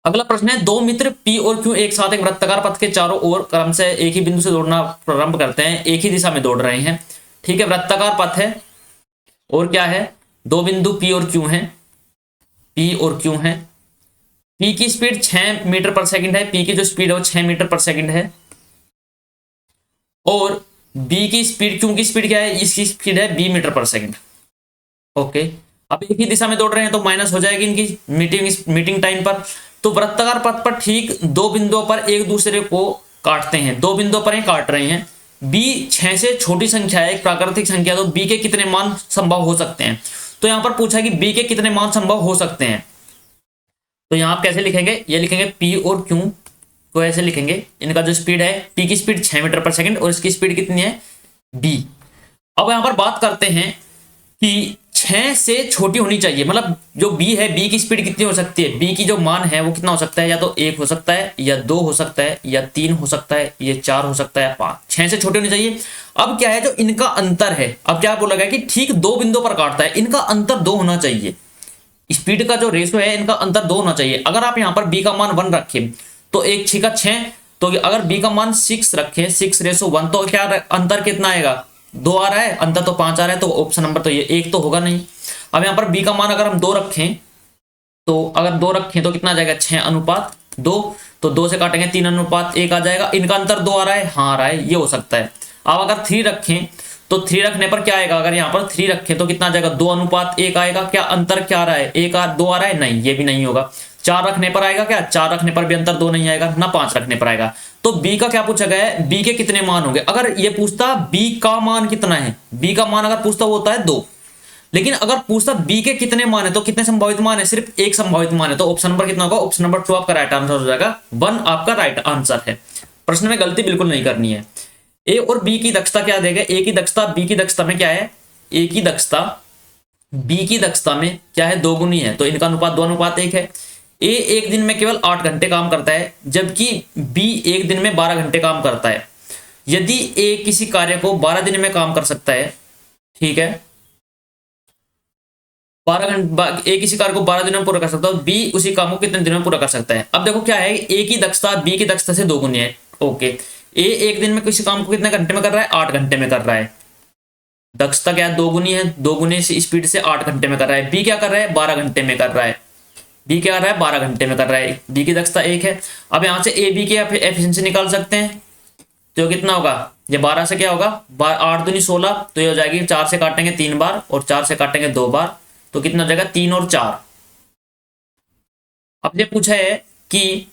अगला प्रश्न है, 2 मित्र P और Q एक साथ एक वृत्ताकार पथ के चारों ओर क्रम से एक ही बिंदु से दौड़ना प्रारंभ करते हैं, एक ही दिशा में दौड़ रहे हैं, ठीक है, वृत्ताकार पथ है, और क्या है, 2 बिंदु P और Q हैं, P और Q हैं। P की स्पीड 6 मीटर पर सेकंड है, P की जो स्पीड है वो 6 मीटर पर सेकंड है, और B की स्पीड, Q की स्पीड क्या है, इसकी स्पीड है 20 मीटर पर सेकंड। ओके, अब एक ही दिशा में दौड़ रहे हैं तो माइनस हो जाएगी इनकी मीटिंग टाइम पर। तो वृत्ताकार पथ पर ठीक 2 बिंदुओं पर एक दूसरे को काटते हैं, 2 बिंदुओं पर ही काट रहे हैं। b 6 से छोटी संख्या है, एक प्राकृतिक संख्या, तो b के कितने मान संभव हो सकते हैं। तो यहां पर पूछा कि b के कितने मान संभव हो सकते हैं, तो यहां आप कैसे लिखेंगे, ये लिखेंगे p और q को ऐसे लिखेंगे, इनका जो स्पीड है, p की स्पीड 6 मीटर पर सेकंड और इसकी स्पीड कितनी है, b। अब यहां पर बात करते हैं कि 6 से छोटी होनी चाहिए, मतलब जो b है, b की स्पीड कितनी हो सकती है, b की जो मान है वो कितना हो सकता है, या तो 1 हो सकता है, या 2 हो सकता है, या 3 हो सकता है, ये 4 हो सकता है, 5, 6 से छोटी होनी चाहिए। अब क्या है, जो इनका अंतर है, अब क्या बोला गया कि ठीक 2 बिंदुओं पर काटता है, इनका अंतर 2 होना चाहिए, स्पीड का जो रेशियो है इनका अंतर 2 होना चाहिए। अगर आप यहाँ पर b का मान 1 रखें तो 1 6 6, तो अगर b का मान 6 रखें, 6:1, तो क्या अंतर कितना आएगा, 2 आ रहा है, अंतर तो 5 आ रहा है, तो ऑप्शन नंबर तो ये 1 तो होगा नहीं। अब यहाँ पर b का मान अगर हम 2 रखें, तो अगर 2 रखें तो कितना आ जाएगा, 6:2, तो 2 से काटेंगे 3:1 आ जाएगा, इनका अंतर 2 आ रहा है, हाँ आ रहा है, ये हो सकता है। अब अगर 3 रखें तो 3 रखने पर क्या आएगा, अगर यहाँ पर 3 रखें तो कितना आ जाएगा, 2:1 आएगा, क्या अंतर क्या आ रहा है, 2 आ रहा है, नहीं ये भी नहीं होगा। 4 रखने पर आएगा क्या, 4 रखने पर भी अंतर 2 नहीं आएगा ना, 5 रखने पर आएगा। तो b का क्या पूछा गया है, b के कितने मान होंगे, अगर ये पूछता b का मान कितना है, b का मान अगर पूछता वो होता है 2, लेकिन अगर पूछता b के कितने मान है, तो कितने संभावित मान है, सिर्फ एक संभावित मान है, तो ऑप्शन नंबर कितना होगा, ऑप्शन नंबर 2 आपका राइट आंसर हो जाएगा, 1 आपका राइट आंसर है। प्रश्न में गलती बिल्कुल नहीं करनी है। ए और बी की दक्षता क्या देगा, ए की दक्षता बी की दक्षता में क्या है, ए की दक्षता बी की दक्षता में क्या है, 2 गुनी है, तो इनका अनुपात 2:1 है। ए एक दिन में केवल 8 घंटे काम करता है, जबकि बी एक दिन में 12 घंटे काम करता है। यदि ए किसी कार्य को 12 दिन में काम कर सकता है, ठीक है, 12 घंटे, ए किसी कार्य को 12 दिनों में पूरा कर सकता है, बी उसी काम को कितने दिनों में पूरा कर सकता है। अब देखो क्या है, ए की दक्षता बी की दक्षता से 2 गुनी है, ओके, ए एक दिन में किसी काम को कितने घंटे में कर रहा है, 8 घंटे में कर रहा है, दक्षता क्या है, 2 गुनी है, 2 गुनी से स्पीड से 8 घंटे में कर रहा है। बी क्या कर रहा है, 12 घंटे में कर रहा है, बी क्या कर रहा है, 12 घंटे में कर रहा है, बी की दक्षता 1 है। अब यहां से ए बी की एफिशिएंसी निकाल सकते हैं, तो कितना होगा, ये 12 से क्या होगा, 8 दूनी 16, तो ये हो जाएगी, 4 से काटेंगे 3 बार और 4 से काटेंगे 2 बार, तो कितना हो जाएगा, 3 और 4। अब ये पूछा है कि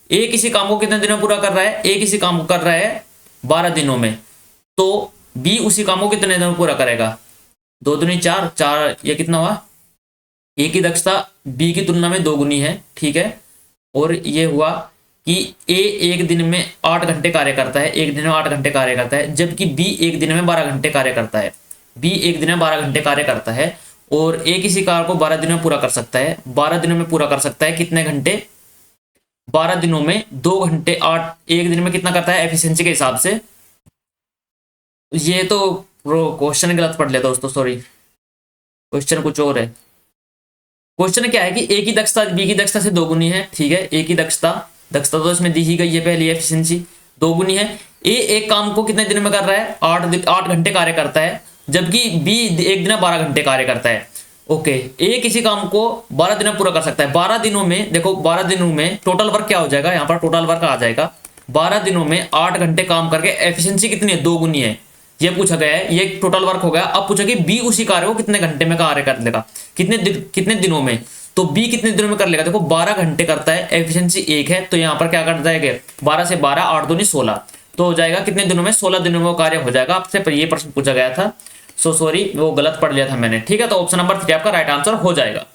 ए किसी काम को कितने दिनों में पूरा कर रहा है, ए किसी काम को कर रहा है 12 दिनों में, तो बी उसी काम को कितने दिनों में पूरा करेगा, 2 दूनी 4, 4, ये कितना हुआ, ए की दक्षता बी की तुलना में 2 गुनी है, ठीक है, और ये हुआ कि ए एक दिन में 8 घंटे कार्य करता है, एक दिन में 8 घंटे कार्य करता है, जबकि बी एक दिन में 12 घंटे कार्य करता है, बी एक दिन में 12 घंटे कार्य करता है, और ए किसी कार्य को 12 दिनों में पूरा कर सकता है, 12 दिनों में पूरा कर सकता है, कितने घंटे, 12 दिनों में 2 घंटे, 8 एक दिन में कितना करता है एफिशिएंसी के हिसाब से। ये तो क्वेश्चन गलत पढ़ लिया दोस्तों, सॉरी, क्वेश्चन कुछ और है, क्वेश्चन क्या है कि ए की दक्षता बी की दक्षता से दोगुनी है, ठीक है। ए की दक्षता तो इसमें दी ही गई है पहली, एफिशिएंसी दोगुनी है। ए एक काम को कितने दिन में कर रहा है, 8 घंटे कार्य करता है, जबकि बी एक दिन में 12 घंटे कार्य करता है। ओके, ए किसी काम को 12 दिन में पूरा कर सकता है। 12 दिनों में देखो, 12 दिनों में टोटल वर्क क्या हो जाएगा, यहाँ पर टोटल वर्क आ जाएगा 12 दिनों में 8 घंटे काम करके एफिशिएंसी कितनी है, दोगुनी है। ये पूछा गया है, ये टोटल वर्क हो गया। अब पूछा कि बी उसी कार्य को कितने घंटे में कार्य कर लेगा, कितने दिनों में। तो बी कितने दिनों में कर लेगा, देखो 12 घंटे करता है, एफिशिएंसी 1 है, तो यहाँ पर क्या कर जाएगा, 12 से 12 8 दूनी 16, तो हो जाएगा कितने दिनों में, 16 दिनों में वो कार्य हो जाएगा। आपसे ये प्रश्न पूछा गया था, सो सॉरी वो गलत पढ़ लिया था मैंने, ठीक है। तो ऑप्शन नंबर 3 आपका राइट आंसर हो जाएगा।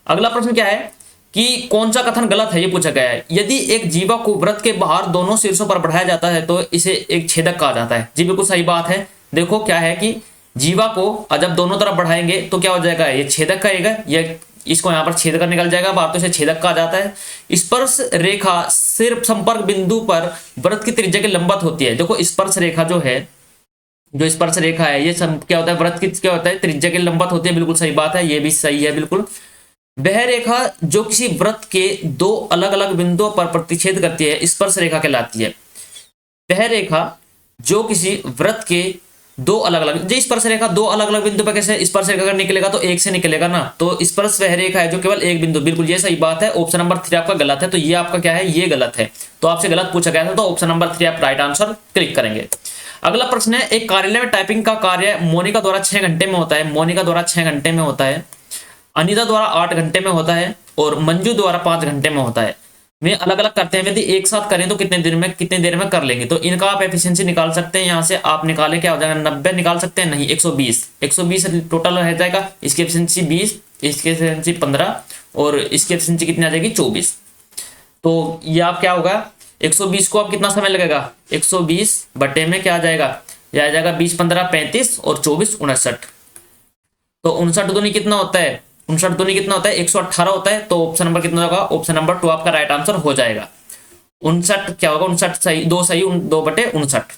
अगला प्रश्न क्या है कि कौन सा कथन गलत है, ये पूछा गया है। यदि एक जीवा को वृत्त के बाहर दोनों शीर्षों पर बढ़ाया जाता है तो इसे एक छेदक कहा जाता है। जी बिल्कुल सही बात है। देखो क्या है कि जीवा को जब दोनों तरफ बढ़ाएंगे तो क्या हो जाएगा, ये छेदक कहेगा, ये इसको यहाँ पर छेद कर निकल जाएगा बाहर, तो इसे छेदक कहा जाता है। स्पर्श रेखा सिर्फ संपर्क बिंदु पर वृत्त की त्रिज्या के लंबवत होती है। देखो स्पर्श रेखा जो है, जो स्पर्श रेखा है, ये क्या होता है, वृत्त की क्या होता है, त्रिज्या के लंबवत होती है। बिल्कुल सही बात है, ये भी सही है बिल्कुल। वह रेखा जो किसी वृत्त के दो अलग अलग बिंदुओं पर प्रतिच्छेद करती है स्पर्श रेखा कहलाती है। वह रेखा जो किसी वृत्त के दो अलग अलग, जो स्पर्श रेखा दो अलग अलग बिंदु पर कैसे स्पर्श रेखा अगर निकलेगा तो एक से निकलेगा ना, तो स्पर्श वह रेखा है जो केवल एक बिंदु, बिल्कुल ये सही बात है। ऑप्शन नंबर 3 आपका गलत है, तो ये आपका क्या है, ये गलत है। तो आपसे गलत पूछा गया था, तो ऑप्शन नंबर 3 आप राइट आंसर क्लिक करेंगे। अगला प्रश्न है, एक कार्यालय में टाइपिंग का कार्य मोनिका द्वारा 6 घंटे में होता है। मोनिका द्वारा 6 घंटे में होता है, अनीता द्वारा 8 घंटे में होता है और मंजू द्वारा 5 घंटे में होता है। वे अलग अलग करते हैं, यदि एक साथ करें तो कितने देर में कर लेंगे। तो इनका आप एफिशिएंसी निकाल सकते हैं, यहाँ से आप निकाले क्या हो जाएगा, 90 निकाल सकते हैं, नहीं 120 टोटल रह जाएगा। इसकी एफिशिएंसी 20, इसकी एफिशिएंसी 15 और इसकी एफिशिएंसी कितनी आ जाएगी, 24। तो ये आप क्या होगा, 120 को अब कितना समय लगेगा, 120 बटे में क्या आ जाएगा, यह आ जाएगा 20 15 35 और 24 59। तो 59 दूनी कितना होता है, 59 दूनी कितना होता है, 118 होता है। तो ऑप्शन नंबर कितना होगा, ऑप्शन नंबर 2 आपका राइट आंसर हो जाएगा। 59 क्या होगा, 59 सही, 2 सही, 2 बटे 59।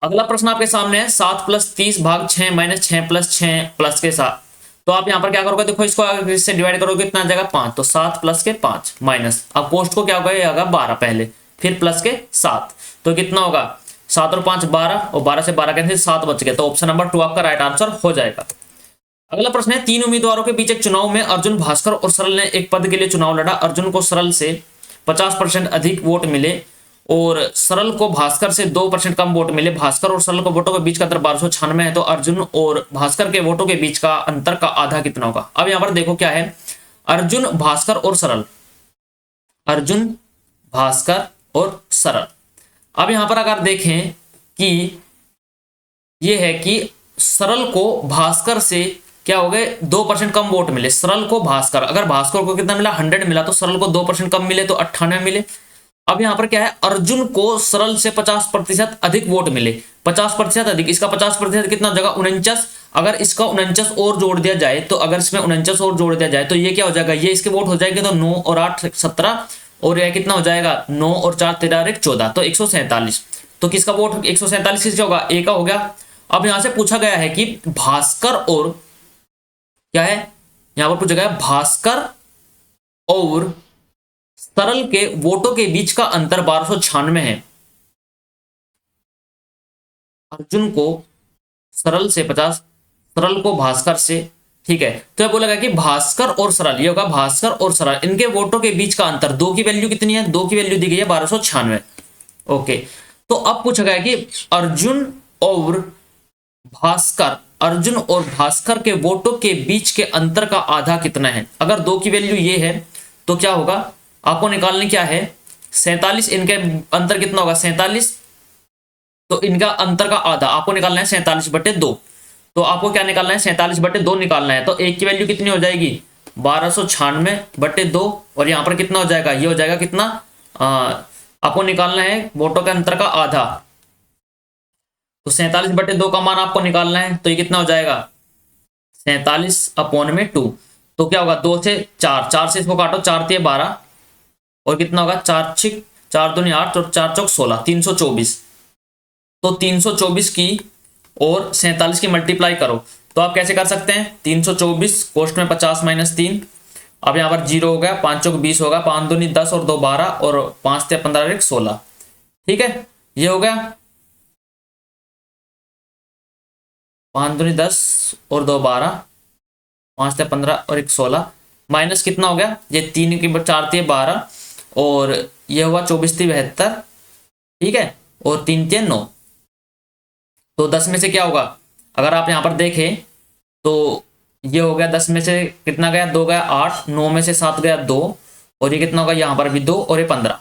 अगला प्रश्न आपके सामने है, 7 + 30 भाग 6 - 6 + 6 प्लस के साथ। तो आप यहाँ पर क्या करोगे, देखो इसको इससे डिवाइड करोगे कितना आ जाएगा, 5। तो 7 + के 5 माइनस, अब पोस्ट को क्या होगा, ये आएगा 12 पहले, फिर प्लस के 7, तो कितना होगा, 7 और 5 12 और 12 से 12 कैंसिल, 7 बच गए। तो ऑप्शन नंबर 2 आपका राइट आंसर हो जाएगा। अगला प्रश्न है, 3 उम्मीदवारों के बीच एक चुनाव में अर्जुन, भास्कर और सरल ने एक पद के लिए चुनाव लड़ा। अर्जुन को सरल से 50% अधिक वोट मिले और सरल को भास्कर से 2% कम वोट मिले। भास्कर और सरल को वोटों के बीच का अंतर 1296 है, तो अर्जुन और भास्कर के वोटों के बीच का अंतर का आधा कितना होगा। अब यहां पर देखो क्या है, अर्जुन भास्कर और सरल, अर्जुन भास्कर और सरल। अब यहां पर अगर देखें कि ये है कि सरल को भास्कर से क्या हो गए, 2% कम वोट मिले। सरल को भास्कर, अगर भास्कर को कितना मिला, 100 मिला, तो सरल को 2% कम मिले तो 98 मिले। अब यहां पर क्या है, अर्जुन को सरल से 50% अधिक वोट मिले, 50% अधिक, इसका 50% कितना हो जाएगा, 49। अगर इसका 49 और जोड़ दिया जाए, तो अगर इसमें 49 और जोड़ दिया जाए तो ये क्या हो जाएगा, ये इसके वोट हो जाएंगे, तो 9 और 8 17 और यह कितना हो जाएगा, 9 और 4 13 और 1 14, तो 147। तो किसका वोट 147 किसका होगा, ए का हो गया। अब यहां से पूछा गया है कि भास्कर और क्या है, यहां पर पूछा गया भास्कर और सरल के वोटों के बीच का अंतर 1296 है। अर्जुन को सरल से 50, सरल को भास्कर से, ठीक है। तो यह बोला गया कि भास्कर और सरल, ये होगा भास्कर और सरल, इनके वोटों के बीच का अंतर, 2 की वैल्यू कितनी है, 2 की वैल्यू दी गई है 1296। ओके, तो अब पूछा गया कि अर्जुन और भास्कर, अर्जुन और भास्कर के वोटों के बीच के अंतर का आधा कितना है। अगर 2 की वैल्यू ये है तो क्या होगा, आपको निकालने क्या है, 47, इनके अंतर कितना होगा 47, तो इनका अंतर का आधा आपको निकालना है 47/2। तो आपको क्या निकालना है, 47/2 निकालना है। तो एक की वैल्यू कितनी हो जाएगी, 1296/2 और यहां पर कितना हो जाएगा, ये हो जाएगा कितना, आपको निकालना है वोटों के अंतर का आधा। तो 47/2 का मान आपको निकालना है, तो ये कितना हो जाएगा 47/2। तो क्या होगा, 2 से 4, 4 से इसको काटो, 4 × 12 और कितना होगा 4 × 4 दूनी 8 और 4 × 16, 324। तो 324 की और 47 की मल्टीप्लाई करो तो आप कैसे कर सकते हैं, 324 कोष्ठ में 50 माइनस 3, अब यहाँ पर 0 हो गया, 5 चौक 20 होगा, 5 दूनी 10 और 2 12 और 5 ते 15 1 16। ठीक है, ये हो गया 5 दूनी 10 और 2 12, 5 ते 15 और 1 16, माइनस कितना हो गया, ये 3 की 4 ते 12 और ये हुआ 24 ती 72। ठीक है, और 3 ते 9। तो 10 में से क्या होगा, अगर आप यहाँ पर देखें तो ये हो गया 10 में से कितना गया, 2 गया 8, 9 में से 7 गया 2 और ये कितना होगा, यहाँ पर भी 2 और ये 15।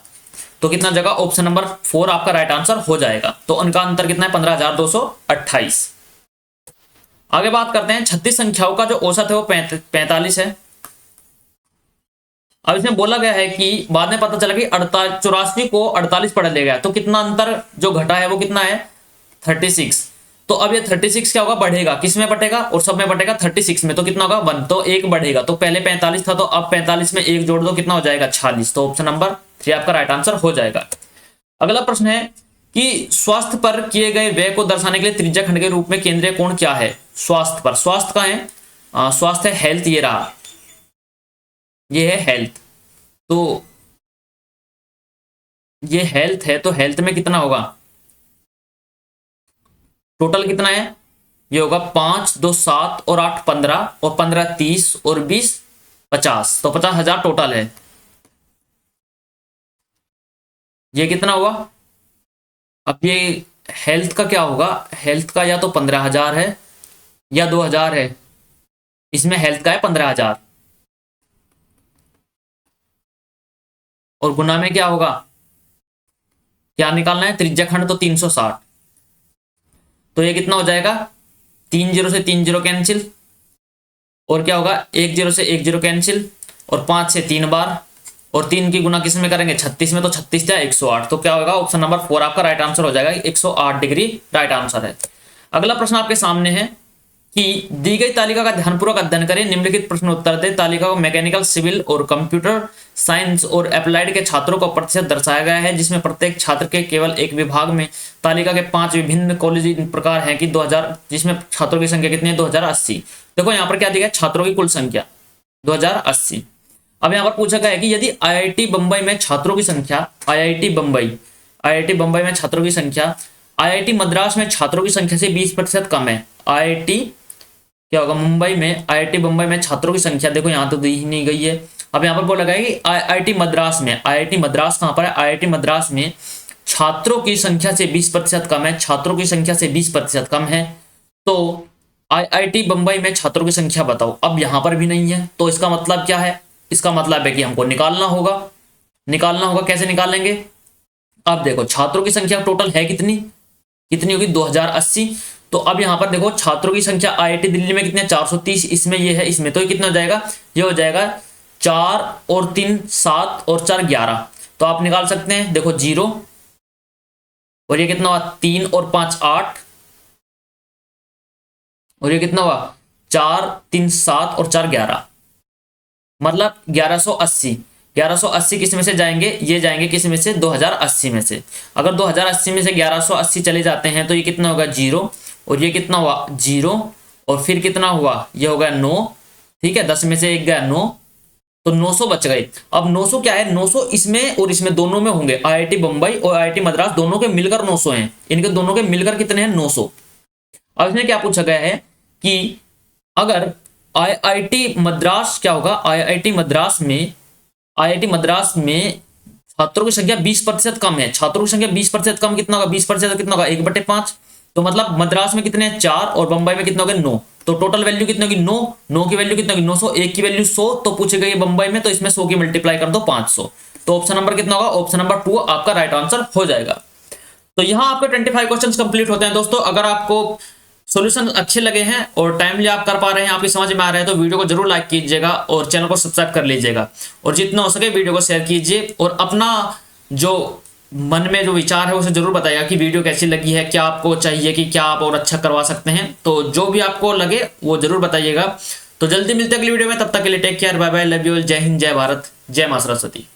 तो कितना जगह, ऑप्शन नंबर 4 आपका राइट आंसर हो जाएगा। तो उनका अंतर कितना है, 15,228। आगे बात करते हैं 36 संख्याओं का जो औसत है वो 45 है। अब इसमें बोला गया है कि बाद में पता चला कि 84 को 48 पढ़ लिया गया, तो कितना अंतर जो घटा है वो कितना है, 36। तो अब ये 36 क्या होगा, बढ़ेगा, किस में बढ़ेगा, और सब में बढ़ेगा 36 में, तो कितना होगा 1, तो 1 बढ़ेगा। तो पहले 45 था तो अब 45 में 1 जोड़ दो, कितना हो जाएगा 46। तो ऑप्शन नंबर 3 आपका राइट आंसर हो जाएगा। अगला प्रश्न है कि स्वास्थ्य पर किए गए व्यय को दर्शाने के लिए त्रिज्या खंड के रूप में केंद्रीय कोण क्या है। स्वास्थ्य पर, स्वास्थ्य का है, स्वास्थ्य है हेल्थ, ये रहा, ये है हेल्थ। तो ये हेल्थ है, तो हेल्थ में कितना होगा, टोटल कितना है, ये होगा 5 2 7 और 8 15 और 15 30 और 20 50, तो 50,000 टोटल है। ये कितना हुआ, अब ये हेल्थ का क्या होगा, हेल्थ का या तो 15,000 है या 2,000 है, इसमें हेल्थ का है 15,000 और गुना में क्या होगा, क्या निकालना है, त्रिज्या खंड तो 360, तो ये कितना हो जाएगा, 3 0 से 3 0 कैंसिल और क्या होगा, 1 0 से 1 0 कैंसिल और 5 से 3 बार और 3 की गुना किस में करेंगे, 36 में, तो 36 या 108। तो क्या होगा, ऑप्शन नंबर 4 आपका राइट आंसर हो जाएगा, 108 डिग्री राइट आंसर है। अगला प्रश्न आपके सामने है कि दी गई तालिका का ध्यानपूर्वक अध्ययन करें, निम्नलिखित प्रश्न उत्तर दे। तालिका को मैकेनिकल, सिविल और कंप्यूटर साइंस और अप्लाइड के छात्रों को प्रतिशत दर्शाया गया है, जिसमें प्रत्येक छात्र के केवल एक विभाग में तालिका के 5 विभिन्न कॉलेज प्रकार हैं कि 2000, जिसमें छात्रों की संख्या कितनी है, 2080। देखो यहाँ पर क्या दिया है, छात्रों की कुल संख्या 2080। अब यहाँ पर पूछा गया है कि यदि आईआईटी बंबई में छात्रों की संख्या, आईआईटी बंबई में छात्रों की संख्या आईआईटी मद्रास में छात्रों की संख्या से 20% कम है, आईआईटी क्या होगा, मुंबई में, आईआईटी बंबई में छात्रों की संख्या, देखो यहाँ तो दी नहीं गई है। अब यहाँ पर बोला गया है कि आईआईटी मद्रास में, आईआईटी मद्रास कहाँ पर है, आईआईटी मद्रास में छात्रों की संख्या से 20% कम है, छात्रों की संख्या से 20% कम है। तो आईआईटी बंबई में छात्रों की संख्या बताओ। अब यहाँ पर भी नहीं है, तो इसका मतलब क्या है, इसका मतलब है कि हमको निकालना होगा। कैसे निकालेंगे, अब देखो छात्रों की संख्या टोटल है कितनी होगी, 2080। तो अब यहाँ पर देखो छात्रों की संख्या आईआईटी दिल्ली में कितने, 430, इसमें ये है, इसमें, तो ये कितना हो जाएगा, ये हो जाएगा 4 और 3 7 और 4 11। तो आप निकाल सकते हैं, देखो 0 और ये कितना हुआ, 3 और 5 8 और ये कितना हुआ, 4 3 7 और 4 11, मतलब 1180 किस में से जाएंगे, ये जाएंगे किस में से, 2080 में से। अगर 2080 में से 1180 चले जाते हैं तो ये कितना होगा, 0 और ये कितना हुआ, 0 और फिर कितना हुआ, ये होगा 9। ठीक है, 10 में से 1 गया 9, तो 900 बच गए। अब 900 क्या है, 900 इसमें और इसमें दोनों में होंगे, आईआईटी बंबई और आईआईटी मद्रास दोनों के मिलकर 900 हैं, इनके दोनों के मिलकर कितने हैं, 900। अब इसमें क्या पूछा गया है कि अगर आईआईटी मद्रास क्या होगा, आईआईटी मद्रास में छात्रों की संख्या 20% कम है, छात्रों की संख्या 20% कम कितना होगा, 20% कितना होगा, 1/5। तो मतलब मद्रास में कितने हैं, 4 और बंबई में कितना होगा, 9। तो टोटल वैल्यू कितनी होगी, 9 की वैल्यू कितनी होगी, 900, 1 की वैल्यू 100, तो पूछे गई बंबई में, तो इसमें 100 की मल्टीप्लाई कर दो 500। तो ऑप्शन नंबर कितना होगा, ऑप्शन नंबर 2 आपका राइट आंसर हो जाएगा। तो यहाँ आपके 25 क्वेश्चन कंप्लीट होते हैं दोस्तों। अगर आपको सॉल्यूशन अच्छे लगे हैं और टाइमली आप कर पा रहे हैं, आपकी समझ में आ रहा है, तो वीडियो को जरूर लाइक कीजिएगा और चैनल को सब्सक्राइब कर लीजिएगा और जितना हो सके वीडियो को शेयर कीजिए और अपना जो मन में जो विचार है उसे जरूर बताइएगा कि वीडियो कैसी लगी है, क्या आपको चाहिए कि क्या आप और अच्छा करवा सकते हैं। तो जो भी आपको लगे वो जरूर बताइएगा। तो जल्दी मिलते हैं अगली वीडियो में, तब तक के लिए take care, bye bye, love you all, जय हिंद, जय भारत, जय मां सरस्वती।